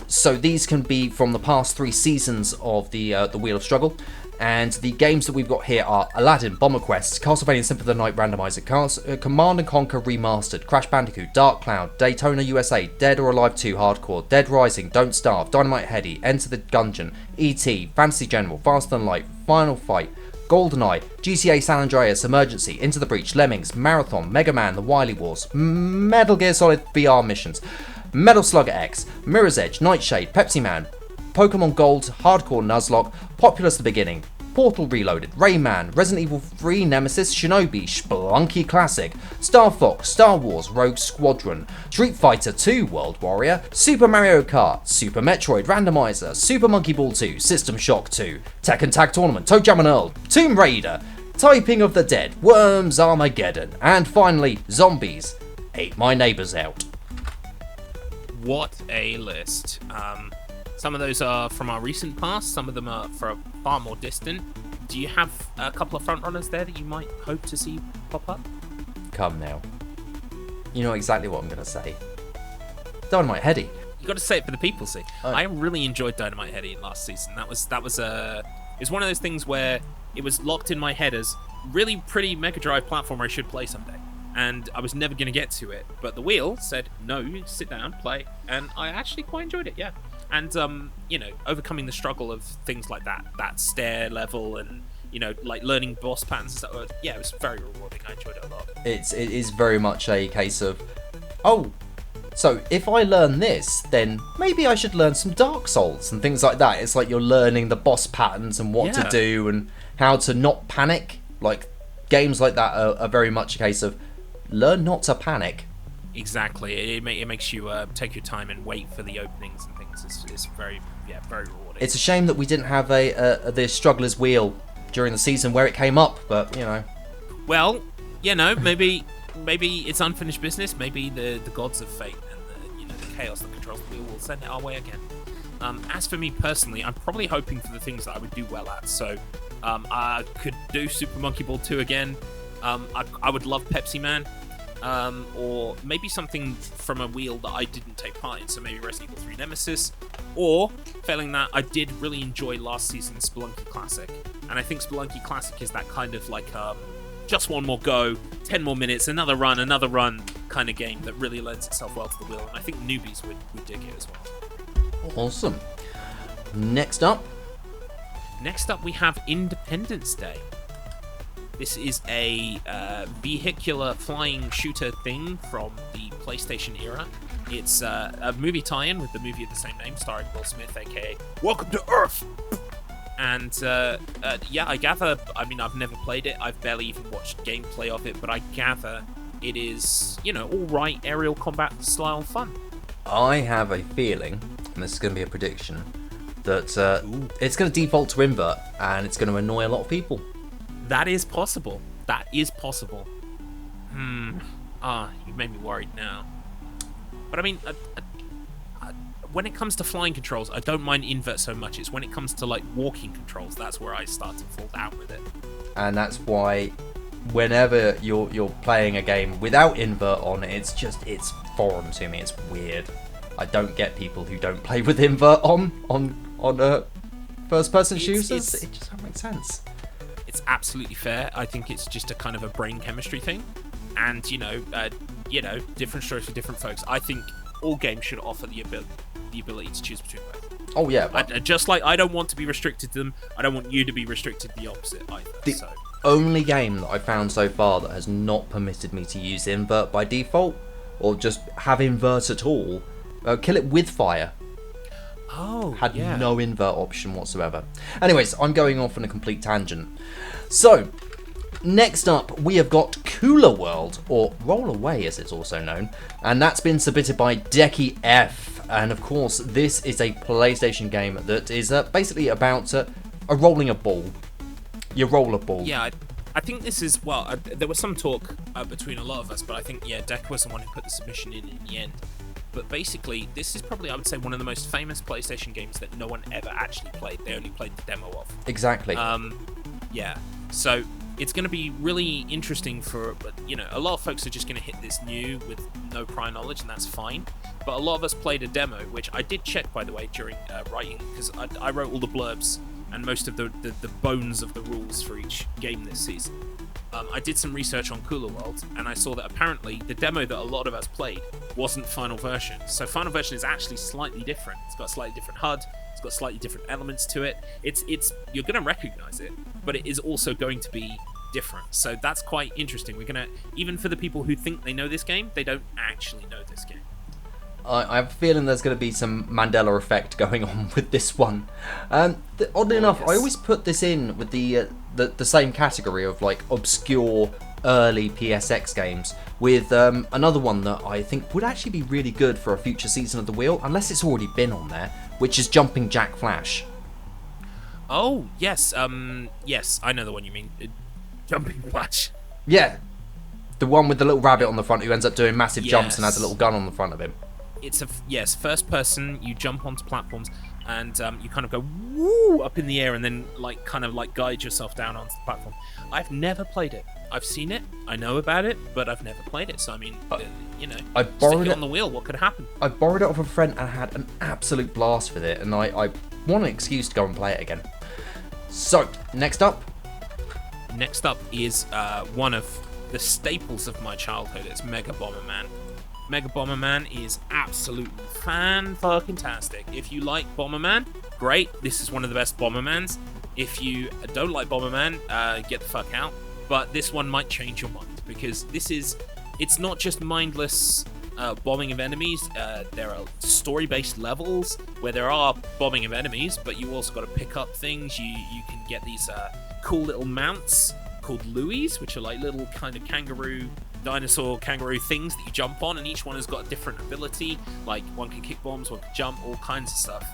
So these can be from the past 3 seasons of the Wheel of Struggle, and the games that we've got here are Aladdin, Bomber Quest, Castlevania Symphony of the Night Randomizer, Command & Conquer Remastered, Crash Bandicoot, Dark Cloud, Daytona USA, Dead or Alive 2 Hardcore, Dead Rising, Don't Starve, Dynamite Headdy, Enter the Gungeon, E.T., Fantasy General, Faster Than Light, Final Fight, GoldenEye, GTA San Andreas, Emergency, Into the Breach, Lemmings, Marathon, Mega Man, The Wily Wars, Metal Gear Solid VR Missions, Metal Slug X, Mirror's Edge, Nightshade, Pepsi Man, Pokemon Gold, Hardcore Nuzlocke, Populous The Beginning, Portal Reloaded, Rayman, Resident Evil 3 Nemesis, Shinobi, Spelunky Classic, Star Fox, Star Wars, Rogue Squadron, Street Fighter 2 World Warrior, Super Mario Kart, Super Metroid Randomizer, Super Monkey Ball 2, System Shock 2, Tekken Tag Tournament, Toe Jam and Earl, Tomb Raider, Typing of the Dead, Worms Armageddon, and finally, Zombies, Ate My Neighbors Out. What a list. Some of those are from our recent past, some of them are far more distant. Do you have a couple of frontrunners there that you might hope to see pop up? Come now. You know exactly what I'm going to say. Dynamite Headdy. You got to say it for the people, see. Oh. I really enjoyed Dynamite Headdy last season. It was one of those things where it was locked in my head as really pretty Mega Drive platformer I should play someday. And I was never going to get to it. But the wheel said, no, you sit down, play. And I actually quite enjoyed it, yeah. And, overcoming the struggle of things like that stair level and, like learning boss patterns and stuff. Yeah, it was very rewarding. I enjoyed it a lot. It is very much a case of, so if I learn this, then maybe I should learn some Dark Souls and things like that. It's like you're learning the boss patterns and what to do and how to not panic. Like, games like that are very much a case of learn not to panic. Exactly. It makes you take your time and wait for the openings and things. It's very rewarding. It's a shame that we didn't have the Struggler's Wheel during the season where it came up, but Well, maybe it's unfinished business. Maybe the gods of fate and the chaos that controls the wheel will send it our way again. As for me personally, I'm probably hoping for the things that I would do well at. So I could do Super Monkey Ball 2 again. I would love Pepsi Man. Or maybe something from a wheel that I didn't take part in, so maybe Resident Evil 3 Nemesis, or, failing that, I did really enjoy last season's Spelunky Classic, and I think Spelunky Classic is that kind of like, just one more go, 10 more minutes, another run kind of game that really lends itself well to the wheel, and I think newbies would dig it as well. Awesome. Next up we have Independence Day. This is a vehicular flying shooter thing from the PlayStation era. It's a movie tie-in with the movie of the same name, starring Will Smith, aka Welcome to Earth! And yeah, I gather, I mean, I've never played it, I've barely even watched gameplay of it, but I gather it is, you know, alright aerial combat style fun. I have a feeling, and this is going to be a prediction, that it's going to default to invert, and it's going to annoy a lot of people. That is possible. That is possible. You made me worried now. But I mean, when it comes to flying controls, I don't mind invert so much. It's when it comes to like walking controls, that's where I start to fall down with it. And that's why whenever you're playing a game without invert on, it's foreign to me. It's weird. I don't get people who don't play with invert on first-person shooters. It just doesn't make sense. It's absolutely fair. I think it's just a kind of a brain chemistry thing, and you know, different strokes for different folks. I think all games should offer the ability to choose between both. Oh yeah, just like I don't want to be restricted to them, I don't want you to be restricted the opposite either. Only game that I've found so far that has not permitted me to use invert by default, or just have invert at all, Kill It With Fire. Oh, had yeah. no invert option whatsoever. Anyways, I'm going off on a complete tangent. So, next up, we have got Cooler World, or Roll Away as it's also known, and that's been submitted by Decky F. And of course, this is a PlayStation game that is basically about rolling a ball. You roll a ball. Yeah, I think this is, well, there was some talk between a lot of us, but I think, yeah, Deck was the one who put the submission in the end. But basically, this is probably, I would say, one of the most famous PlayStation games that no one ever actually played. They only played the demo of. Exactly. Yeah. So it's going to be really interesting for, you know, a lot of folks are just going to hit this new with no prior knowledge, and that's fine. But a lot of us played a demo, which I did check, by the way, during writing, because I wrote all the blurbs and most of the bones of the rules for each game this season. I did some research on Cooler World, and I saw that apparently the demo that a lot of us played wasn't Final Version. So Final Version is actually slightly different. It's got a slightly different HUD, it's got slightly different elements to it. It's you're going to recognize it, but it is also going to be different. So that's quite interesting. We're going to, even for the people who think they know this game, they don't actually know this game. I have a feeling there's going to be some Mandela effect going on with this one. Oddly enough, yes. I always put this in with the same category of like obscure early PSX games, with another one that I think would actually be really good for a future season of the wheel, unless it's already been on there, which is Jumping Jack Flash. Oh yes, yes, I know the one you mean. Jumping Flash. Yeah, the one with the little rabbit on the front who ends up doing massive jumps and has a Yes. little gun on the front of him. It's first person. You jump onto platforms and you kind of go woo up in the air and then kind of guide yourself down onto the platform. I've never played it. I've seen it. I know about it, but I've never played it. So I mean, you know, I borrowed stick it on the wheel. What could happen? I borrowed it off a friend and had an absolute blast with it, and I want an excuse to go and play it again. So next up is one of the staples of my childhood. It's Mega Bomberman. Mega Bomberman is absolutely fan-fucking-tastic. If you like Bomberman, great. This is one of the best Bombermans. If you don't like Bomberman, get the fuck out. But this one might change your mind, because it's not just mindless bombing of enemies. There are story-based levels where there are bombing of enemies, but you also got to pick up things. You can get these cool little mounts called Louis, which are like little kind of dinosaur kangaroo things that you jump on, and each one has got a different ability. Like one can kick bombs, one can jump, all kinds of stuff.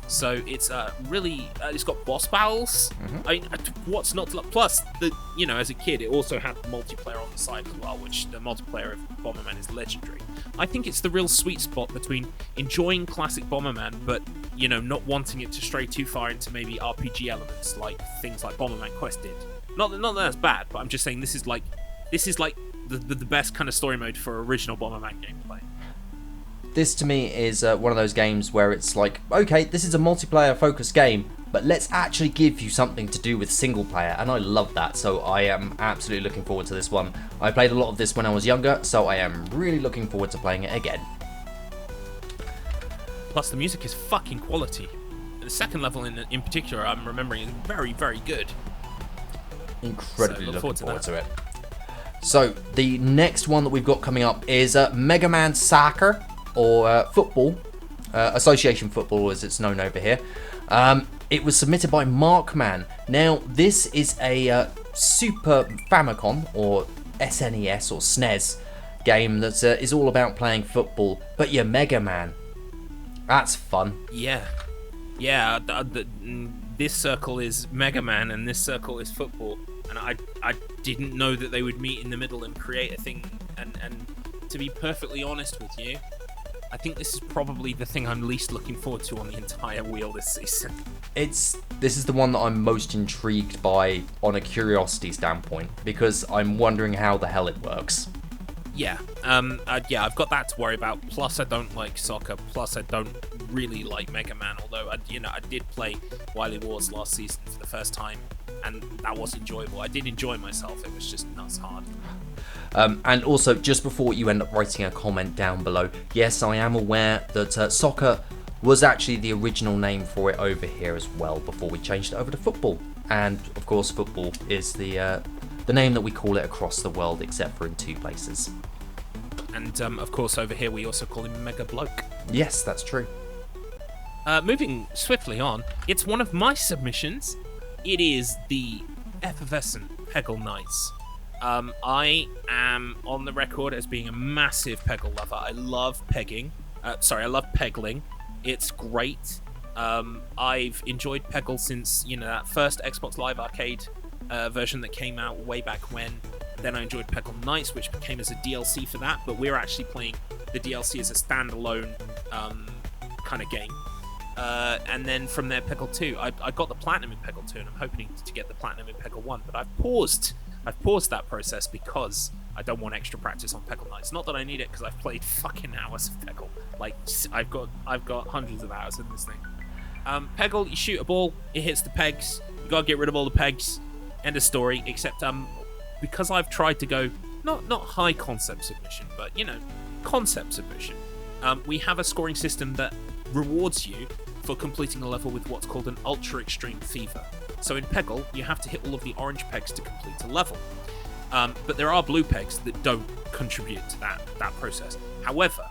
So it's really it's got boss battles. Mm-hmm. I mean, what's not to love? Plus, you know, as a kid, it also had multiplayer on the side as well, which the multiplayer of Bomberman is legendary. I think it's the real sweet spot between enjoying classic Bomberman, but you know, not wanting it to stray too far into maybe RPG elements, like things like Bomberman Quest did. Not that that's bad, but I'm just saying this is like the best kind of story mode for original Bomberman gameplay. This to me is one of those games where it's like, okay, this is a multiplayer focused game, but let's actually give you something to do with single player, and I love that, so I am absolutely looking forward to this one. I played a lot of this when I was younger, so I am really looking forward to playing it again. Plus the music is fucking quality. The second level in particular, I'm remembering, is very, very good. Incredibly So, looking forward to it. So the next one that we've got coming up is Mega Man Soccer, or football, Association Football as it's known over here. It was submitted by Markman. Now this is a Super Famicom or SNES or SNES game that is all about playing football, but you're Mega Man. That's fun. Yeah. This circle is Mega Man and this circle is football, and I didn't know that they would meet in the middle and create a thing. And to be perfectly honest with you, I think this is probably the thing I'm least looking forward to on the entire wheel this season. This is the one that I'm most intrigued by on a curiosity standpoint, because I'm wondering how the hell it works. Yeah, I've got that to worry about. Plus, I don't like soccer. Plus, I don't really like Mega Man. Although, I did play Wily Wars last season for the first time, and that was enjoyable. I did enjoy myself. It was just nuts hard. And also, just before you end up writing a comment down below, yes, I am aware that soccer was actually the original name for it over here as well before we changed it over to football. And of course, football is the name that we call it across the world, except for in 2 places. And of course, over here we also call him Mega Bloke. Yes, that's true. Moving swiftly on, it's one of my submissions. It is the effervescent Peggle Knights. I am on the record as being a massive Peggle lover. I love pegging. I love Peggling. It's great. I've enjoyed Peggle since, that first Xbox Live Arcade version that came out way back when. Then I enjoyed Peggle Knights, which became as a DLC for that, but we're actually playing the DLC as a standalone kind of game. And then from there, Peggle 2. I got the Platinum in Peggle 2, and I'm hoping to get the Platinum in Peggle 1, but I've paused that process because I don't want extra practice on Peggle Knights. Not that I need it, because I've played fucking hours of Peggle. Like, I've got hundreds of hours in this thing. Peggle, you shoot a ball, it hits the pegs. You gotta get rid of all the pegs. End of story. Except because I've tried to go not high concept submission, but concept submission. We have a scoring system that rewards you for completing a level with what's called an ultra extreme fever. So in Peggle, you have to hit all of the orange pegs to complete a level. But there are blue pegs that don't contribute to that process. However,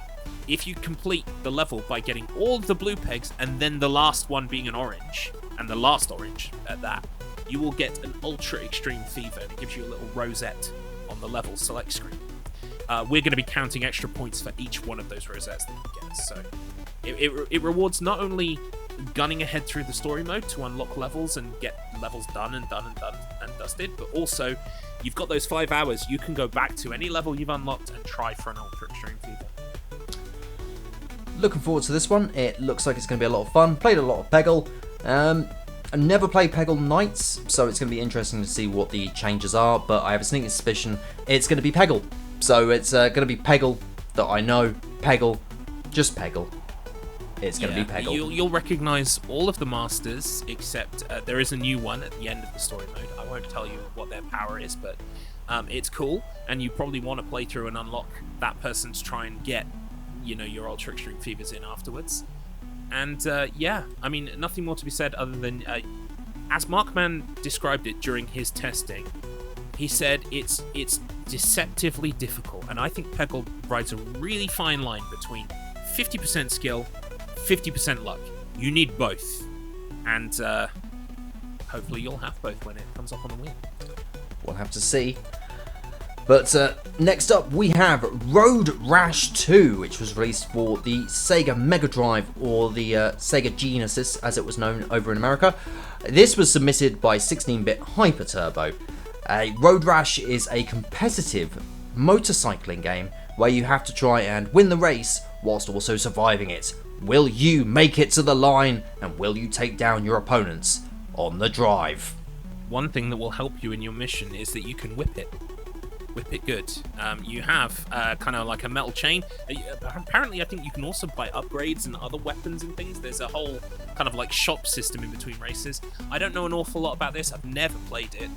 if you complete the level by getting all of the blue pegs and then the last one being an orange, and the last orange at that, you will get an ultra extreme fever, and it gives you a little rosette on the level select screen. We're going to be counting extra points for each one of those rosettes that you get. So it rewards not only gunning ahead through the story mode to unlock levels and get levels done and dusted, but also you've got those 5 hours. You can go back to any level you've unlocked and try for an ultra extreme fever. Looking forward to this one. It looks like it's going to be a lot of fun. Played a lot of Peggle. I never played Peggle Knights, so it's going to be interesting to see what the changes are, but I have a sneaking suspicion it's going to be Peggle. So it's going to be Peggle that I know. Peggle. Just Peggle. It's going to be Peggle. You'll recognise all of the masters, except there is a new one at the end of the story mode. I won't tell you what their power is, but it's cool, and you probably want to play through and unlock that person to try and get, your ultra extreme fevers in afterwards. And nothing more to be said other than, as Markman described it during his testing, he said it's deceptively difficult, and I think Peggle rides a really fine line between 50% skill, 50% luck. You need both, and hopefully you'll have both when it comes up on the wheel. We'll have to see. But next up we have Road Rash 2, which was released for the SEGA Mega Drive, or the SEGA Genesis as it was known over in America. This was submitted by 16-bit Hyper Turbo. Road Rash is a competitive motorcycling game where you have to try and win the race whilst also surviving it. Will you make it to the line, and will you take down your opponents on the drive? One thing that will help you in your mission is that you can whip it. Whip it good. You have kind of like a metal chain. Apparently, I think you can also buy upgrades and other weapons and things. There's a whole kind of like shop system in between races. I don't know an awful lot about this. I've never played it.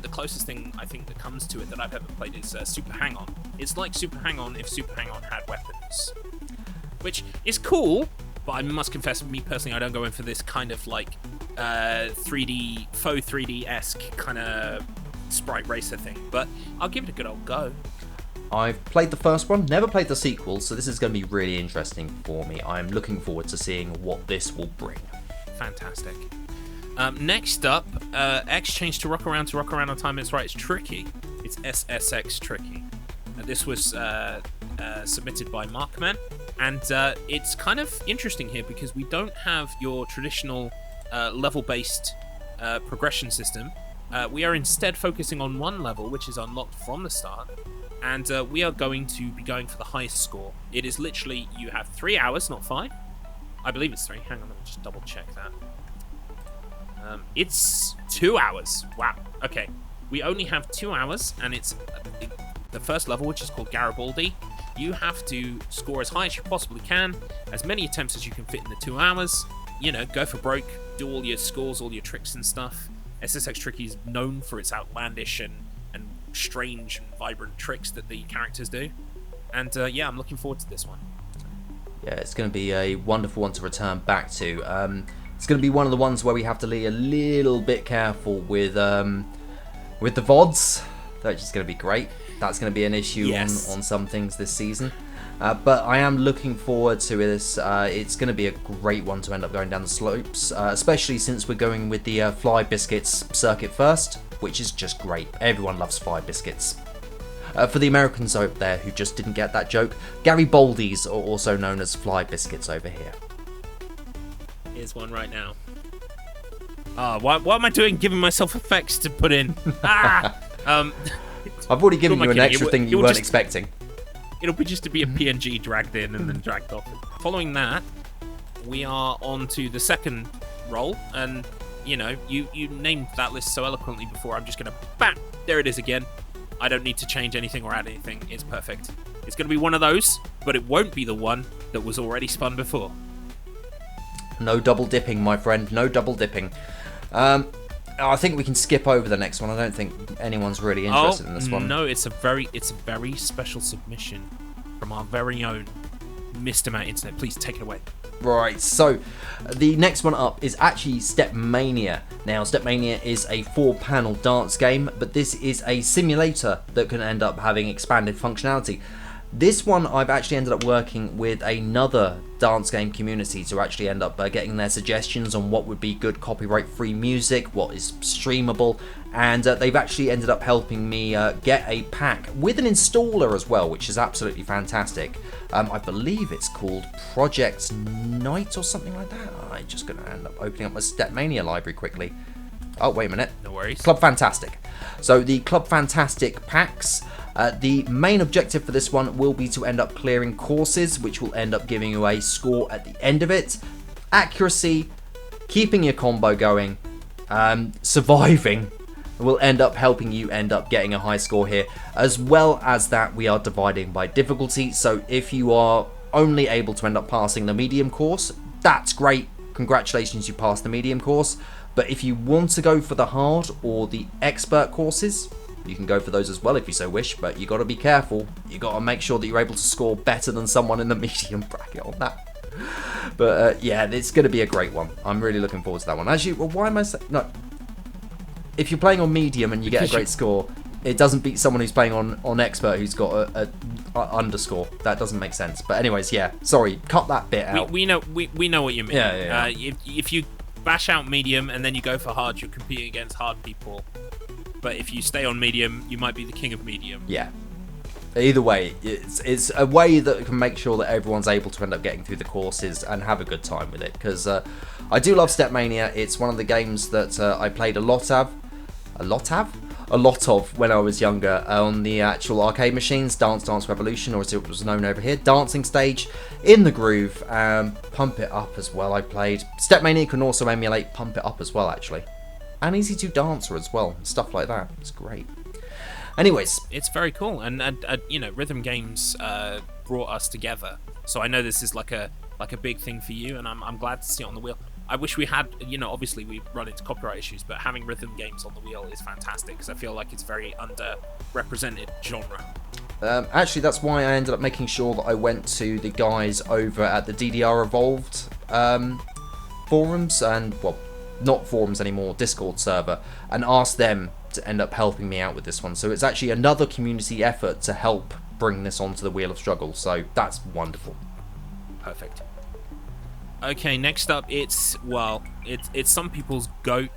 The closest thing I think that comes to it that I've ever played is Super Hang-On. It's like Super Hang-On if Super Hang-On had weapons, which is cool. But I must confess, me personally, I don't go in for this kind of like 3D, faux 3D-esque kind of sprite racer thing, but I'll give it a good old go. I've played the first one, never played the sequel, so this is going to be really interesting for me. I'm looking forward to seeing what this will bring. Fantastic. Next up, X changed to rock around on time. It's right. It's tricky. It's SSX tricky. This was submitted by Markman, and it's kind of interesting here because we don't have your traditional level-based progression system. We are instead focusing on one level, which is unlocked from the start, and we are going to be going for the highest score. It is literally, you have 3 hours, not 5. I believe it's 3. Hang on, let me just double check that. It's 2 hours. Wow. Okay. We only have 2 hours, and it's the first level, which is called Garibaldi. You have to score as high as you possibly can, as many attempts as you can fit in the 2 hours. You know, go for broke, do all your scores, all your tricks and stuff. SSX Tricky is known for its outlandish and strange and vibrant tricks that the characters do. And yeah, I'm looking forward to this one. Yeah, it's going to be a wonderful one to return back to. It's going to be one of the ones where we have to be a little bit careful with the VODs. That's just going to be great. That's going to be an issue on some things this season. But I am looking forward to this. It's going to be a great one to end up going down the slopes, especially since we're going with the Fly Biscuits circuit first, which is just great. Everyone loves Fly Biscuits. For the Americans out there who just didn't get that joke, Garibaldi's are also known as Fly Biscuits over here. Here's one right now. What am I doing giving myself effects to put in? I've already given you an extra thing you weren't expecting. It'll be just to be a PNG dragged in and then dragged off. Following that, we are on to the second role, and you know, you named that list so eloquently before. I'm just gonna bam, there it is again. I don't need to change anything or add anything. It's perfect. It's gonna be one of those, but it won't be the one that was already spun before. No double dipping, my friend. No double dipping. I think we can skip over the next one. I don't think anyone's really interested in this one. No, it's a very special submission from our very own Mr. Matt Internet. Please take it away. Right, so the next one up is actually Stepmania. Now, Stepmania is a 4-panel dance game, but this is a simulator that can end up having expanded functionality. This one, I've actually ended up working with another dance game community to actually end up getting their suggestions on what would be good copyright-free music, what is streamable, and they've actually ended up helping me get a pack with an installer as well, which is absolutely fantastic. I believe it's called Project Night or something like that. I'm just going to end up opening up my Stepmania library quickly. Oh, wait a minute. No worries. Club Fantastic. So the Club Fantastic packs, the main objective for this one will be to end up clearing courses, which will end up giving you a score at the end of it. Accuracy, keeping your combo going, surviving will end up helping you end up getting a high score here. As well as that, we are dividing by difficulty. So if you are only able to end up passing the medium course, that's great. Congratulations, you passed the medium course. But if you want to go for the hard or the expert courses, you can go for those as well if you so wish, but you got to be careful. You got to make sure that you're able to score better than someone in the medium bracket on that. But yeah, it's going to be a great one. I'm really looking forward to that one. Why am I saying no? If you're playing on medium and you get a great score, it doesn't beat someone who's playing on expert who's got a underscore. That doesn't make sense. But anyways, yeah. Sorry, cut that bit out. We know what you mean. Yeah. If you bash out medium and then you go for hard, you're competing against hard people. But if you stay on medium, you might be the king of medium. Yeah. Either way, it's a way that can make sure that everyone's able to end up getting through the courses and have a good time with it. Because I do love Stepmania. It's one of the games that I played a lot of when I was younger on the actual arcade machines. Dance Revolution, or as it was known over here, Dancing Stage, In the Groove, Pump It Up as well I played. Stepmania can also emulate Pump It Up as well, actually. And Easy to Dancer as well, stuff like that. It's great. Anyways, it's very cool, and you know, rhythm games brought us together. So I know this is like a big thing for you, and I'm glad to see it on the wheel. I wish we had, you know, obviously we run into copyright issues, but having rhythm games on the wheel is fantastic because I feel like it's very underrepresented genre. Actually, that's why I ended up making sure that I went to the guys over at the DDR Evolved forums, and well, not forums anymore, Discord server, and asked them to end up helping me out with this one. So it's actually another community effort to help bring this onto the Wheel of Struggle. So that's wonderful. Perfect. Okay, next up, it's some people's GOAT.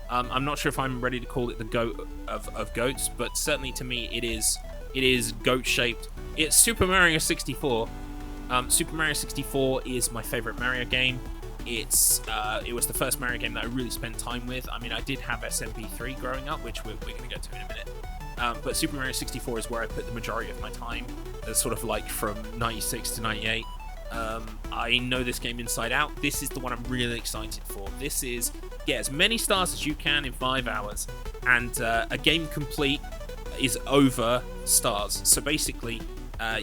I'm not sure if I'm ready to call it the GOAT of GOATs, but certainly to me it is GOAT-shaped. It's Super Mario 64. Super Mario 64 is my favorite Mario game. It was the first Mario game that I really spent time with. I mean, I did have SMP3 growing up, which we're going to go to in a minute. But Super Mario 64 is where I put the majority of my time, sort of like from 96 to 98. I know this game inside out. This is the one I'm really excited for. This is get as many stars as you can in 5 hours, and a game complete is over stars. So basically,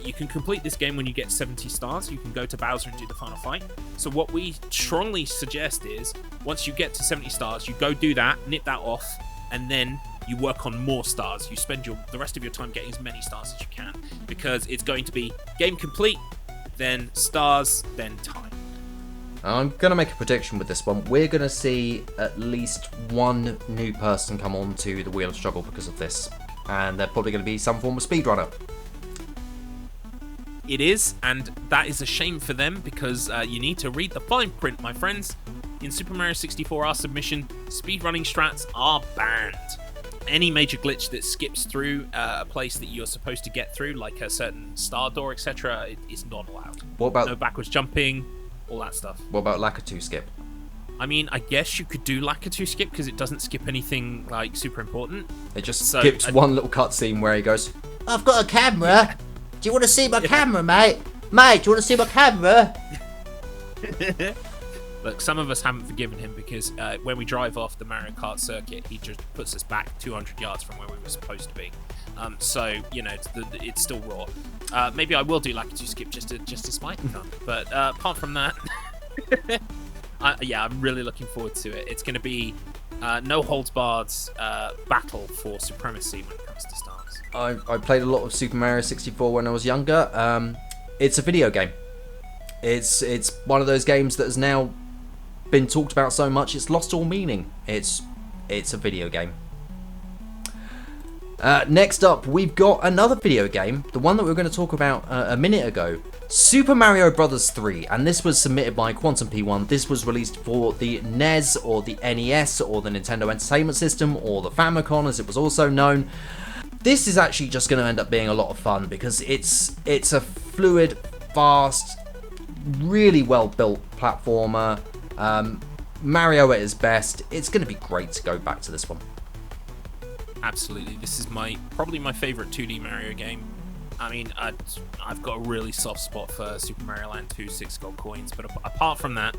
you can complete this game when you get 70 stars. You can go to Bowser and do the final fight. So what we strongly suggest is, once you get to 70 stars, you go do that, nip that off, and then you work on more stars. You spend the rest of your time getting as many stars as you can, because it's going to be game complete, then stars, then time. I'm going to make a prediction with this one. We're going to see at least one new person come onto the Wheel of Struggle because of this. And they're probably going to be some form of speedrunner. It is, and that is a shame for them, because you need to read the fine print, my friends. In Super Mario 64 R submission, speedrunning strats are banned. Any major glitch that skips through a place that you're supposed to get through, like a certain star door, etc., is not allowed. What about no backwards jumping, all that stuff. What about Lakitu skip? I mean, I guess you could do Lakitu skip because it doesn't skip anything like super important. It just skips one little cutscene where he goes, "I've got a camera. Do you want to see my camera, mate? Mate, do you want to see my camera?" Look, some of us haven't forgiven him because when we drive off the Mario Kart circuit, he just puts us back 200 yards from where we were supposed to be. So, you know, it's still raw. Maybe I will do Lakitu skip just to spite him. But apart from that, yeah, I'm really looking forward to it. It's going to be no holds barred battle for supremacy when it comes to stars. I played a lot of Super Mario 64 when I was younger. It's a video game. It's one of those games that has now been talked about so much it's lost all meaning. It's a video game. Next up, we've got another video game, the one that we were going to talk about a minute ago, Super Mario Bros. 3, and this was submitted by Quantum P1. This was released for the NES or the NES or the Nintendo Entertainment System or the Famicom as it was also known. This is actually just going to end up being a lot of fun because it's a fluid, fast, really well built platformer. Mario at his best. It's going to be great to go back to this one. Absolutely, this is probably my favorite 2D Mario game. I mean, I've got a really soft spot for Super Mario Land 2 6 gold coins, but apart from that,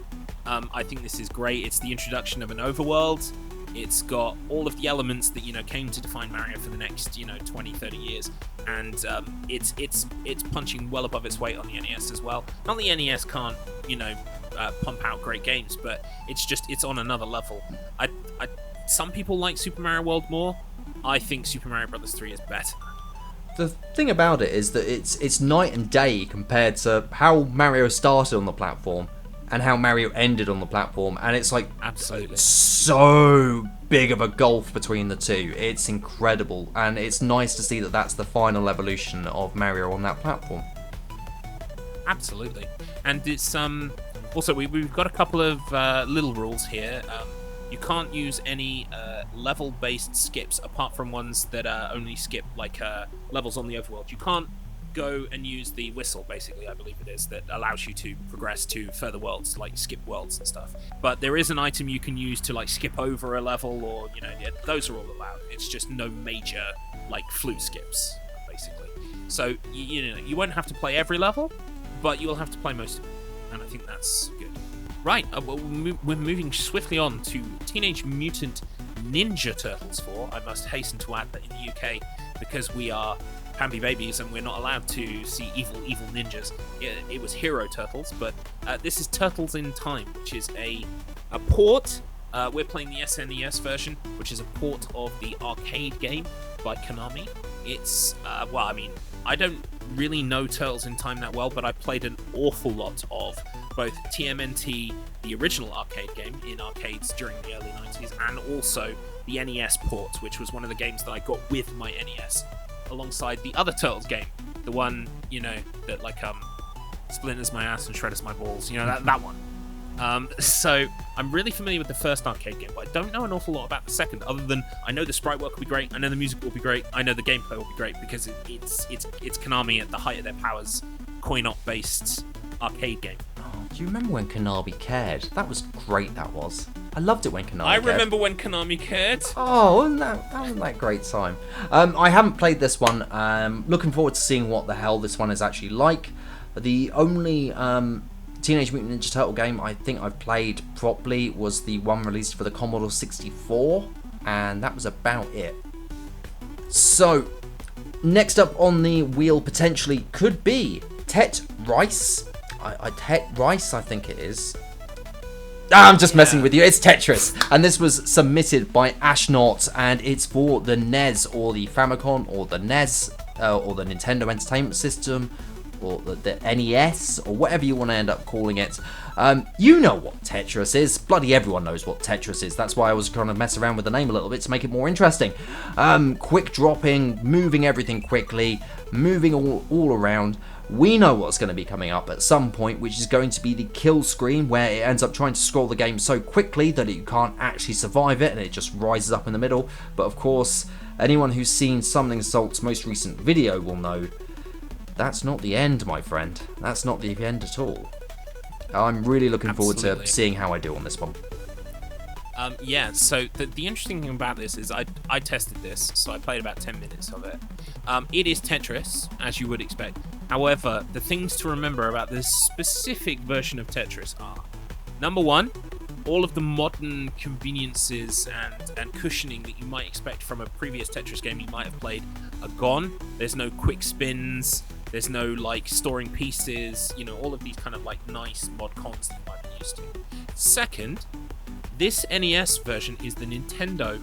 I think this is great. It's the introduction of an overworld. It's got all of the elements that, you know, came to define Mario for the next, 20, 30 years, and it's punching well above its weight on the NES as well. Not the NES can't, pump out great games, but it's on another level. Some people like Super Mario World more. I think Super Mario Bros. 3 is better. The thing about it is that it's night and day compared to how Mario started on the platform and how Mario ended on the platform, and it's like absolutely so big of a gulf between the two. It's incredible, and it's nice to see that that's the final evolution of Mario on that platform. Absolutely, and it's also we've got a couple of little rules here. You can't use any level-based skips apart from ones that only skip like levels on the overworld. You can't go and use the whistle, basically, I believe it is, that allows you to progress to further worlds, like skip worlds and stuff. But there is an item you can use to like skip over a level, or those are all allowed. It's just no major like flute skips, basically. So you won't have to play every level, but you'll have to play most of it, and I think that's good. Right, we're moving swiftly on to Teenage Mutant Ninja Turtles 4. I must hasten to add that in the UK, because we are Pampy babies and we're not allowed to see evil ninjas. It was Hero Turtles, but this is Turtles in Time, which is a port We're playing the SNES version, which is a port of the arcade game by Konami. It's, I don't really know Turtles in Time that well, but I played an awful lot of both TMNT, the original arcade game in arcades during the early 90s, and also the NES port, which was one of the games that I got with my NES, alongside the other Turtles game, the one, that splinters my ass and shredders my balls, that one. So I'm really familiar with the first arcade game, but I don't know an awful lot about the second, other than I know the sprite work will be great, I know the music will be great, I know the gameplay will be great, because it's Konami at the height of their powers, coin-op based arcade game. Oh, do you remember when Konami cared? That was great, that was. I loved it when Konami I cared. remember when Konami cared. Oh, wasn't that great time? I haven't played this one. Looking forward to seeing what the hell this one is actually like. The only Teenage Mutant Ninja Turtle game I think I've played properly was the one released for the Commodore 64, and that was about it. So, next up on the wheel potentially could be Rice. Rice, I think it is. I'm just messing with you. It's Tetris, and this was submitted by Ashnot, and it's for the NES or the Famicom or the NES or the Nintendo Entertainment System or the NES or whatever you want to end up calling it. You know what Tetris is. Bloody everyone knows what Tetris is. That's why I was trying to mess around with the name a little bit to make it more interesting. Quick dropping, moving everything quickly, moving all around. We know what's going to be coming up at some point, which is going to be the kill screen, where it ends up trying to scroll the game so quickly that you can't actually survive it, and it just rises up in the middle. But of course, anyone who's seen Summoning Salt's most recent video will know that's not the end, my friend. That's not the end at all. I'm really looking forward to seeing how I do on this one. So the interesting thing about this is I tested this, so I played about 10 minutes of it. It is Tetris, as you would expect. However, the things to remember about this specific version of Tetris are, number one, all of the modern conveniences and cushioning that you might expect from a previous Tetris game you might have played are gone. There's no quick spins, there's no storing pieces, all of these kind of nice mod cons that you might be used to. Second, this NES version is the Nintendo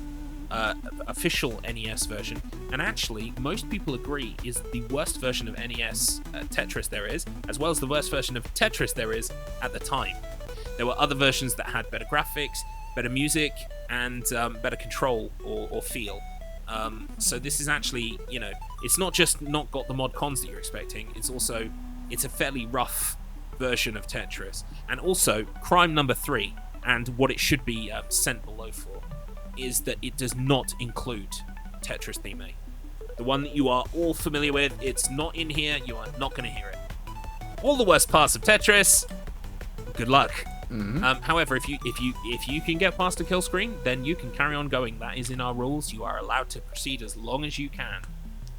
official NES version, and actually most people agree is the worst version of NES Tetris there is, as well as the worst version of Tetris there is at the time. There were other versions that had better graphics, better music, and better control or feel. So this is actually, it's not just not got the mod cons that you're expecting, it's a fairly rough version of Tetris. And also, crime number 3, and what it should be sent below for, is that it does not include Tetris Theme A. The one that you are all familiar with, it's not in here, you are not going to hear it. All the worst parts of Tetris, good luck. Mm-hmm. However, if you can get past the kill screen, then you can carry on going. That is in our rules. You are allowed to proceed as long as you can.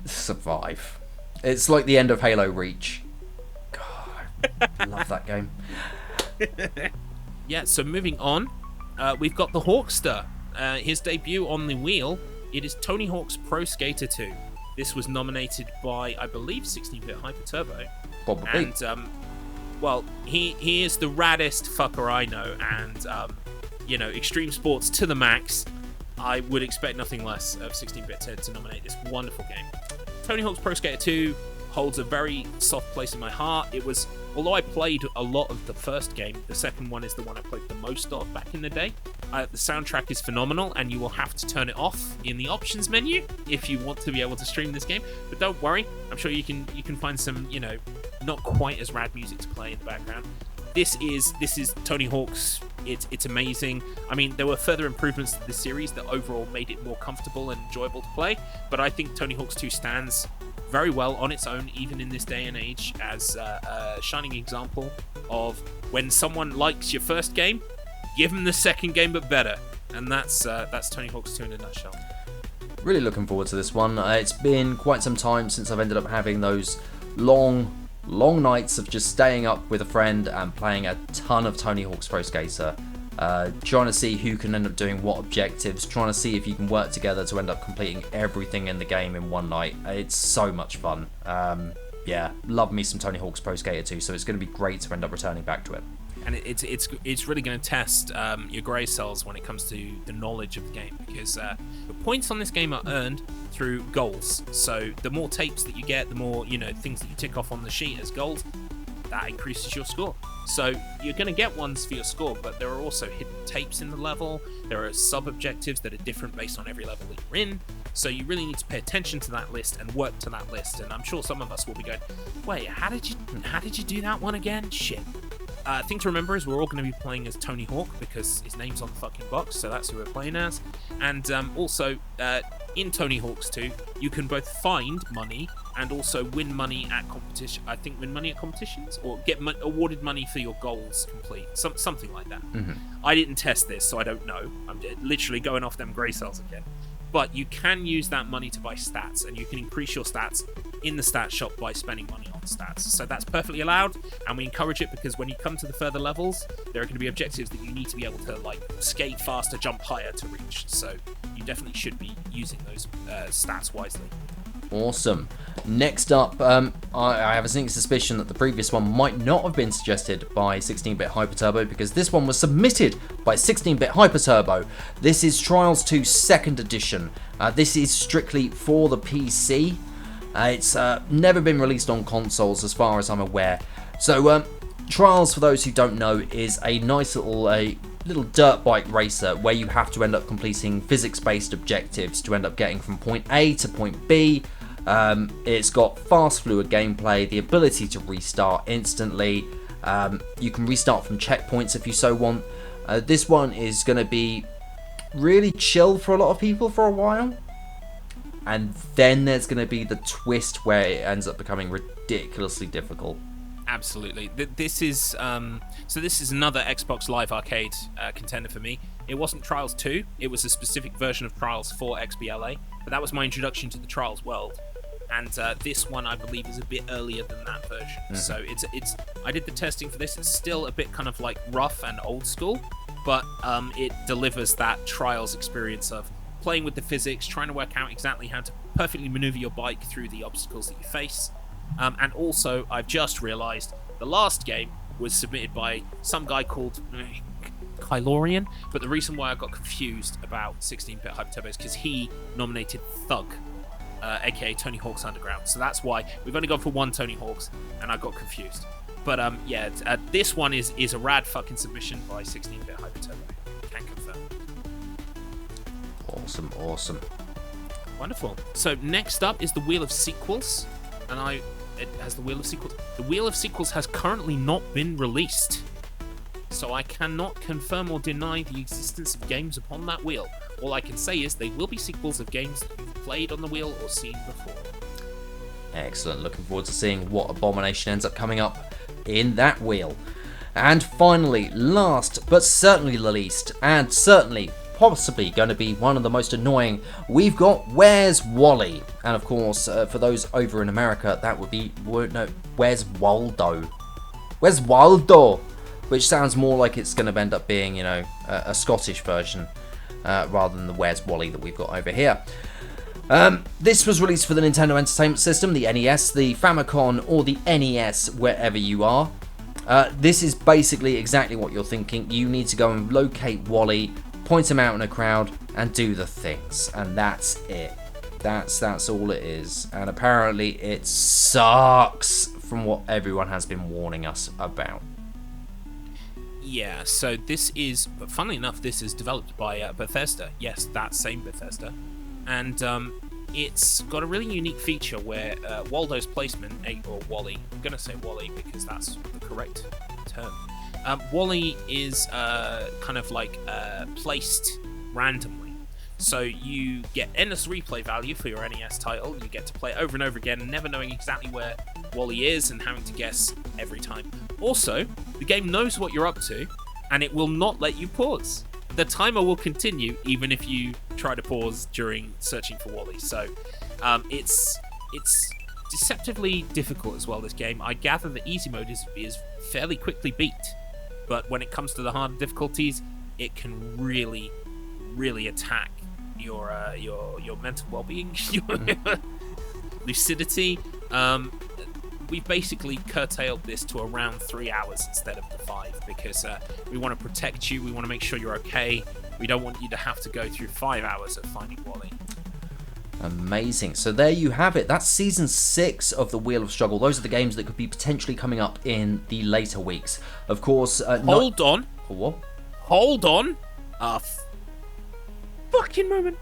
Survive. It's like the end of Halo Reach. God, I love that game. Yeah, so moving on, we've got the Hawkster. His debut on the wheel, it is Tony Hawk's Pro Skater 2. This was nominated by, I believe, 16-bit Hyper Turbo. Probably. And, he is the raddest fucker I know, and, extreme sports to the max. I would expect nothing less of 16-bit to nominate this wonderful game. Tony Hawk's Pro Skater 2 holds a very soft place in my heart. Although I played a lot of the first game, the second one is the one I played the most of back in the day. The soundtrack is phenomenal, and you will have to turn it off in the options menu if you want to be able to stream this game. But don't worry, I'm sure you can find some, not quite as rad music to play in the background. This is Tony Hawk's. It's amazing. I mean, there were further improvements to the series that overall made it more comfortable and enjoyable to play, but I think Tony Hawk's 2 stands very well on its own, even in this day and age, as a shining example of when someone likes your first game, give them the second game but better. And that's Tony Hawk's 2 in a nutshell. Really looking forward to this one. It's been quite some time since I've ended up having those long nights of just staying up with a friend and playing a ton of Tony Hawk's Pro Skater. Trying to see who can end up doing what objectives, trying to see if you can work together to end up completing everything in the game in one night. It's so much fun. Love me some Tony Hawk's Pro Skater 2, so it's going to be great to end up returning back to it. and it's really going to test your grey cells when it comes to the knowledge of the game, because the points on this game are earned through goals. So the more tapes that you get, the more things that you tick off on the sheet as goals, that increases your score. So you're going to get ones for your score, but there are also hidden tapes in the level. There are sub-objectives that are different based on every level that you're in. So you really need to pay attention to that list and work to that list. And I'm sure some of us will be going, wait, how did you do that one again? Shit. Thing to remember is we're all going to be playing as Tony Hawk, because his name's on the fucking box, so that's who we're playing as. And also, in Tony Hawk's 2, you can both find money and also win money at competition. I think win money at competitions, or get awarded money for your goals complete. Something like that. Mm-hmm. I didn't test this, so I don't know. I'm literally going off them grey cells again. But you can use that money to buy stats, and you can increase your stats in the stats shop by spending money on stats. So that's perfectly allowed, and we encourage it, because when you come to the further levels, there are going to be objectives that you need to be able to skate faster, jump higher to reach. So you definitely should be using those stats wisely. Awesome. Next up, I have a sneaking suspicion that the previous one might not have been suggested by 16-bit Hyper Turbo, because this one was submitted by 16-bit Hyper Turbo. This is Trials 2 2nd Edition. This is strictly for the PC. It's never been released on consoles as far as I'm aware. So Trials, for those who don't know, is a nice little dirt bike racer where you have to end up completing physics-based objectives to end up getting from point A to point B. It's got fast, fluid gameplay, the ability to restart instantly. You can restart from checkpoints if you so want. This one is going to be really chill for a lot of people for a while. And then there's going to be the twist where it ends up becoming ridiculously difficult. Absolutely. This is this is another Xbox Live Arcade contender for me. It wasn't Trials 2, it was a specific version of Trials for XBLA, but that was my introduction to the Trials world. And this one, I believe, is a bit earlier than that version. Mm-hmm. So it's I did the testing for this. It's still a bit kind of like rough and old school, but it delivers that Trials experience of playing with the physics, trying to work out exactly how to perfectly maneuver your bike through the obstacles that you face. And also, I've just realised the last game was submitted by some guy called Kylorian, but the reason why I got confused about 16-bit Hyper Turbo is because he nominated Thug, aka Tony Hawk's Underground. So that's why we've only gone for one Tony Hawk's, and I got confused. But this one is a rad fucking submission by 16-bit Hyper Turbo. Can confirm. Awesome. Wonderful. So next up is the Wheel of Sequels, and it has the Wheel of Sequels. The Wheel of Sequels has currently not been released, so I cannot confirm or deny the existence of games upon that wheel. All I can say is they will be sequels of games that you've played on the wheel or seen before. Excellent. Looking forward to seeing what abomination ends up coming up in that wheel. And finally, last but certainly the least, and certainly possibly going to be one of the most annoying, we've got Where's Wally? And of course, for those over in America, that would be, Where's Waldo? Where's Waldo? Which sounds more like it's going to end up being, a Scottish version rather than the Where's Wally that we've got over here. This was released for the Nintendo Entertainment System, the NES, the Famicom, or the NES, wherever you are. This is basically exactly what you're thinking. You need to go and locate Wally, point him out in a crowd, and do the things. And that's it. That's all it is. And apparently it sucks from what everyone has been warning us about. Yeah, so this is, but funnily enough, this is developed by Bethesda. Yes, that same Bethesda. And it's got a really unique feature where Waldo's placement, or Wally, I'm going to say Wally because that's the correct term. Wally is kind of like placed randomly. So you get endless replay value for your NES title. You get to play it over and over again, never knowing exactly where Wally is and having to guess every time. Also, the game knows what you're up to, and it will not let you pause. The timer will continue even if you try to pause during searching for Wally. So it's deceptively difficult as well, this game. I gather the easy mode is fairly quickly beat, but when it comes to the harder difficulties, it can really, really attack your mental well-being, your lucidity. we've basically curtailed this to around 3 hours instead of the 5 because we want to protect you. We want to make sure you're okay. We don't want you to have to go through 5 hours of finding Wally. Amazing. So there you have it. That's season 6 of the Wheel of Struggle. Those are the games that could be potentially coming up in the later weeks. Of course, Hold on. What? Hold on. Fucking moment.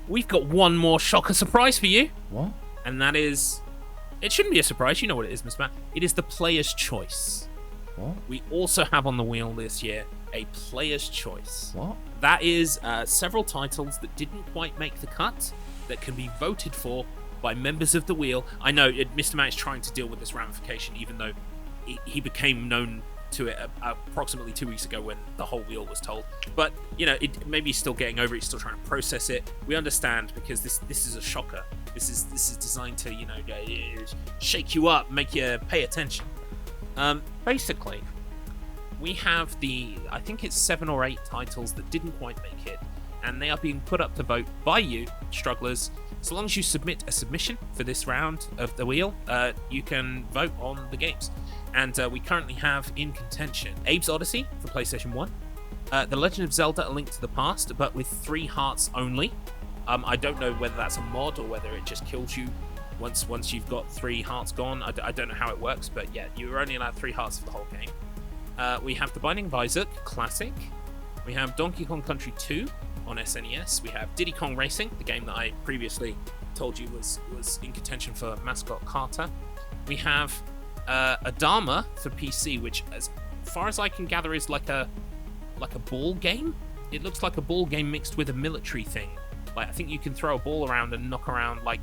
We've got one more shocker surprise for you. What? And that is... It shouldn't be a surprise. You know what it is, Mr. Matt. It is the player's choice. What? We also have on the wheel this year a player's choice. What? That is several titles that didn't quite make the cut that can be voted for by members of the wheel. I know Mr. Matt is trying to deal with this ramification, even though he became known to it approximately 2 weeks ago when the whole wheel was told. But, you know, maybe he's still getting over it, he's still trying to process it. We understand, because this is a shocker. This is designed to, you know, shake you up, make you pay attention. Basically, we have I think it's 7 or 8 titles that didn't quite make it, and they are being put up to vote by you, strugglers. So long as you submit a submission for this round of the wheel, you can vote on the games. And we currently have in contention Abe's Odyssey for PlayStation 1, The Legend of Zelda: A Link to the Past, but with 3 hearts only. I don't know whether that's a mod or whether it just kills you once you've got 3 hearts gone. I don't know how it works, but yeah, you're only allowed 3 hearts for the whole game. We have The Binding of Isaac Classic. We have Donkey Kong Country 2 on SNES. We have Diddy Kong Racing, the game that I previously told you was in contention for Mascot Carter. We have Adama for PC, which, as far as I can gather, is like a ball game. It looks like a ball game mixed with a military thing. Like, I think you can throw a ball around and knock around like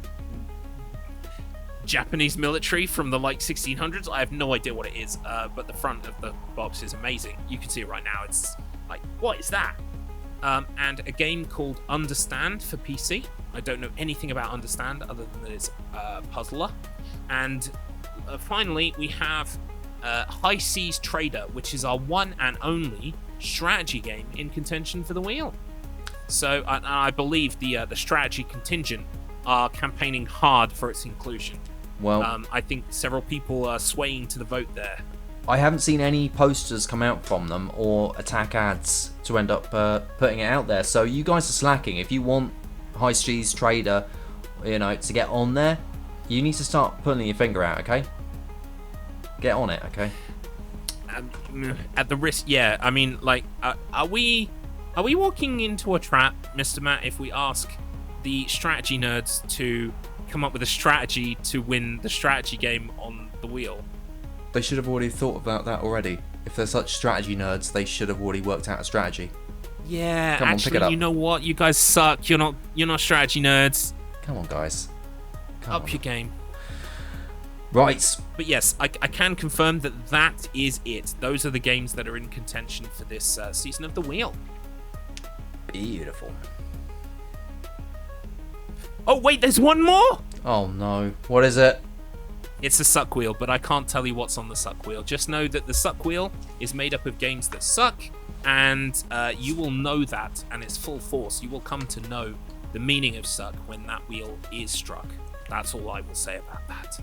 Japanese military from the 1600s. I have no idea what it is, but the front of the box is amazing. You can see it right now. It's like, what is that? And a game called Understand for PC. I don't know anything about Understand other than that it's a puzzler. And finally, we have High Seas Trader, which is our one and only strategy game in contention for the wheel. So I believe the strategy contingent are campaigning hard for its inclusion. Well, I think several people are swaying to the vote there. I haven't seen any posters come out from them or attack ads to end up putting it out there. So you guys are slacking. If you want High Seas Trader, you know, to get on there, you need to start putting your finger out, okay? Get on it, okay? At the risk, yeah. I mean, like, are we walking into a trap, Mr. Matt, if we ask the strategy nerds to come up with a strategy to win the strategy game on the wheel? They should have already thought about that already. If they're such strategy nerds, they should have already worked out a strategy. Yeah, Come on, pick it actually, up. you know what? You guys suck. You're not strategy nerds. Come on, guys. Up your game. Right. But yes, I can confirm that is it. Those are the games that are in contention for this season of the wheel. Beautiful. Oh, wait, there's one more? Oh, no. What is it? It's a suck wheel, but I can't tell you what's on the suck wheel. Just know that the suck wheel is made up of games that suck, and you will know that, and it's full force. You will come to know the meaning of suck when that wheel is struck. That's all I will say about that.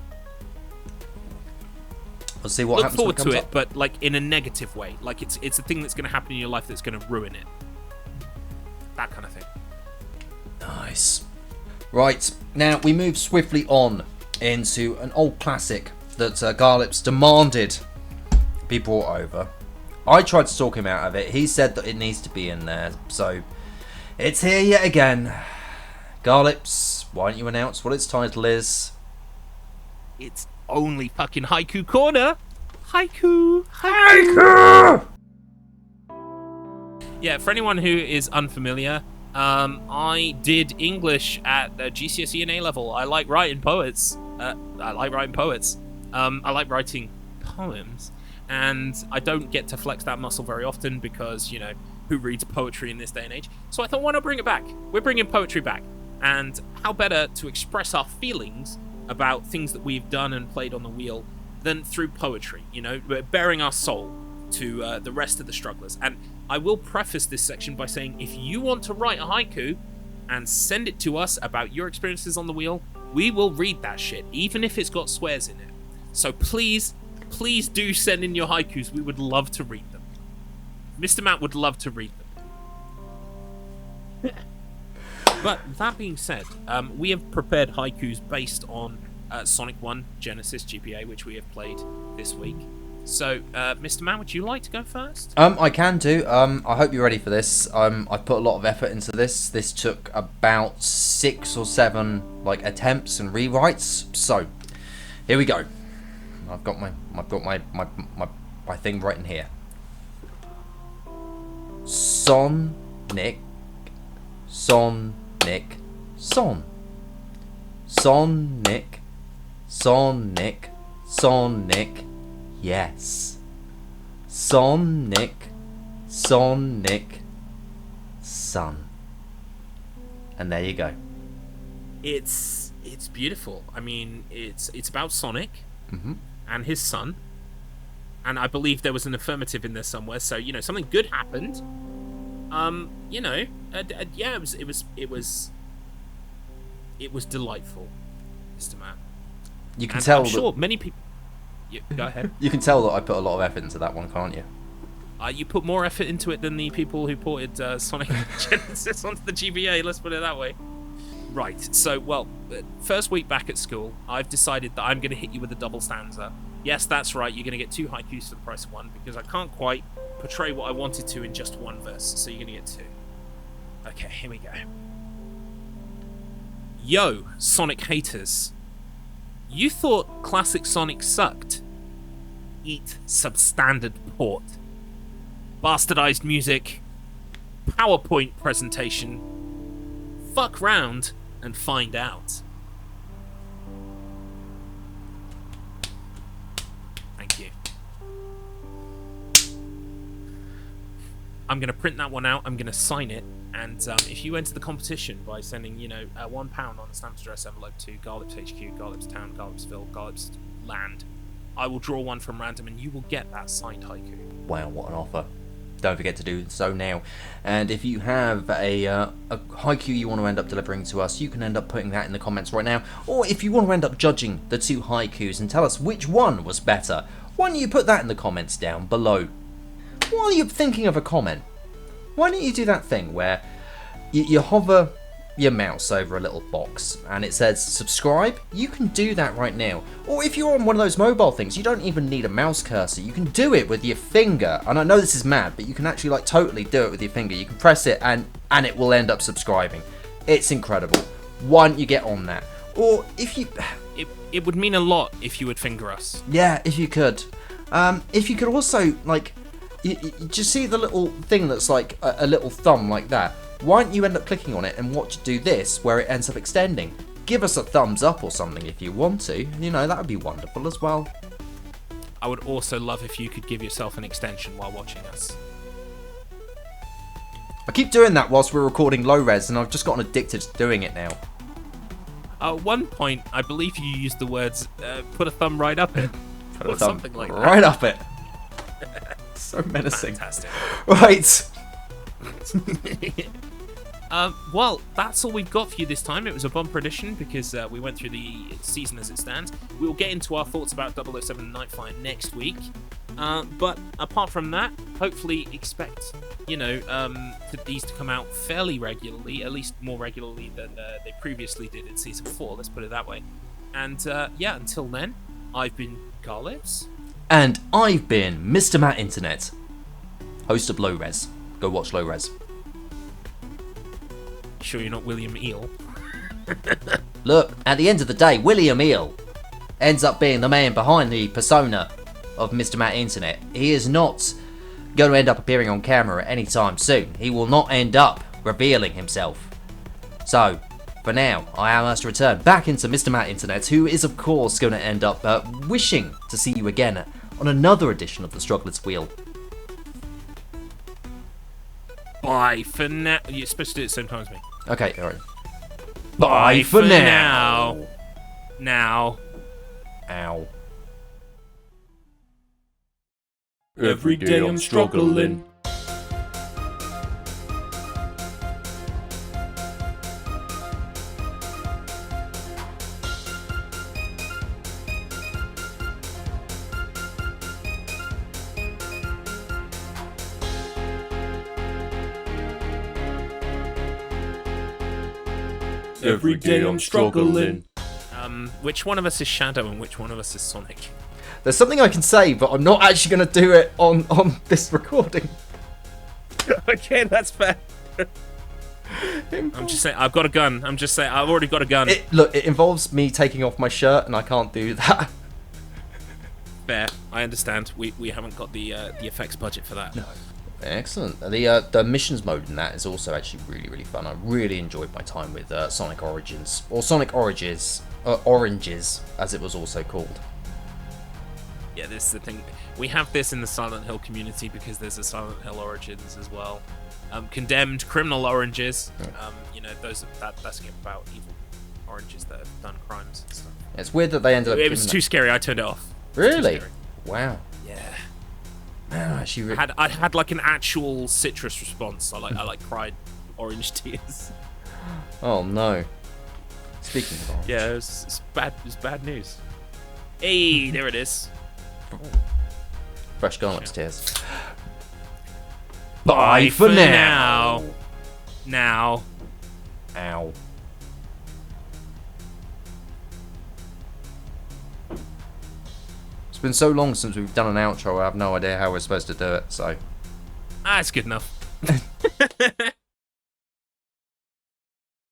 We'll see what Look happens forward when it to comes it, up. but like in a negative way. Like it's a thing that's going to happen in your life that's going to ruin it. That kind of thing. Nice. Right, now we move swiftly on into an old classic that Garlips demanded be brought over. I tried to talk him out of it. He said that it needs to be in there, so it's here yet again. Garlips, why don't you announce what its title is? It's only fucking Haiku Corner. Haiku. Yeah, for anyone who is unfamiliar, I did English at GCSE and A level. I like writing poets. I like writing poems, and I don't get to flex that muscle very often because, you know, who reads poetry in this day and age? So I thought, why not bring it back? We're bringing poetry back, and how better to express our feelings about things that we've done and played on the wheel than through poetry, you know, bearing our soul to the rest of the strugglers. And I will preface this section by saying, if you want to write a haiku and send it to us about your experiences on the wheel, we will read that shit, even if it's got swears in it. So please do send in your haikus. We would love to read them. Mr. Matt would love to read them. But that being said, we have prepared haikus based on Sonic 1 Genesis GPA, which we have played this week. So, Mr. Matt, would you like to go first? I can do. I hope you're ready for this. I've put a lot of effort into this. This took about 6 or 7 attempts and rewrites. So, here we go. I've got my thing right in here. Sonic, Sonic, Son. Sonic, Sonic, Sonic, yes. Sonic, Sonic, Son. And there you go. It's beautiful. I mean, it's about Sonic and his son. And I believe there was an affirmative in there somewhere, so something good happened. Yeah, it was delightful, Mr. Matt. You can tell. I'm sure many people. Go ahead. You can tell that I put a lot of effort into that one, can't you? You put more effort into it than the people who ported Sonic Genesis onto the GBA. Let's put it that way. Right. So, first week back at school, I've decided that I'm going to hit you with a double stanza. Yes, that's right. You're going to get 2 haikus for the price of 1 because I can't quite portray what I wanted to in just 1 verse. So you're going to get 2. Okay, here we go. Yo, Sonic haters. You thought classic Sonic sucked? Eat substandard port. Bastardized music. PowerPoint presentation. Fuck round and find out. Thank you. I'm going to print that one out. I'm going to sign it. And if you enter the competition by sending, £1 on a stamp address envelope to Garlips HQ, Garlips Town, Garlipsville, Garlips Land, I will draw one from random and you will get that signed haiku. Wow, what an offer. Don't forget to do so now. And if you have a haiku you want to end up delivering to us, you can end up putting that in the comments right now. Or if you want to end up judging the 2 haikus and tell us which one was better, why don't you put that in the comments down below? While you're thinking of a comment, why don't you do that thing where you hover your mouse over a little box and it says subscribe? You can do that right now. Or if you're on one of those mobile things, you don't even need a mouse cursor. You can do it with your finger. And I know this is mad, but you can actually totally do it with your finger. You can press it and it will end up subscribing. It's incredible. Why don't you get on that? Or if you... It would mean a lot if you would finger us. Yeah, if you could. If you could also, you just see the little thing that's like a little thumb like that. Why don't you end up clicking on it and watch it do this, where it ends up extending? Give us a thumbs up or something if you want to. That would be wonderful as well. I would also love if you could give yourself an extension while watching us. I keep doing that whilst we're recording low res, and I've just gotten addicted to doing it now. At one point, I believe you used the words, put a thumb right up it. Put or a thumb something like that. right up it. So menacing. Fantastic. Right. Well, that's all we've got for you this time. It was a bumper edition because we went through the season as it stands. We will get into our thoughts about 007 Nightfire next week. But apart from that, hopefully expect, these to come out fairly regularly, at least more regularly than they previously did in Season 4, let's put it that way. And, until then, I've been Garlips. And I've been Mr. Matt Internet, host of Low Res. Go watch Low Res. Sure you're not William Eel? Look, at the end of the day, William Eel ends up being the man behind the persona of Mr. Matt Internet. He is not going to end up appearing on camera anytime soon. He will not end up revealing himself. So, for now, I am asked to return back into Mr. Matt Internet, who is of course going to end up wishing to see you again on another edition of the Struggler's Wheel. Bye for now. You're supposed to do it the same time as me. Okay, alright. Bye for now. Now. Ow. Every day I'm struggling. Every day I'm struggling. Which one of us is Shadow and which one of us is Sonic? There's something I can say, but I'm not actually going to do it on this recording. Okay, that's fair. I'm just saying, I've got a gun. I'm just saying, I've already got a gun. Look, it involves me taking off my shirt, and I can't do that. Fair, I understand. We haven't got the effects budget for that. No. Excellent. The missions mode in that is also actually really, really fun. I really enjoyed my time with Sonic Origins, or Sonic Oranges, as it was also called. Yeah, this is the thing. We have this in the Silent Hill community because there's a Silent Hill Origins as well. Condemned criminal oranges. You know, that's about evil oranges that have done crimes and stuff. It's weird that they ended up. It was too scary. I turned it off. Really? Wow. Yeah. Man, actually, I had like an actual citrus response. I like cried orange tears. Oh no. Speaking of orange. Yeah, it's bad. It's bad news. Hey, there it is. Fresh garlic tears. Bye for now. Now. Ow. It's been so long since we've done an outro, I have no idea how we're supposed to do it, so. It's good enough.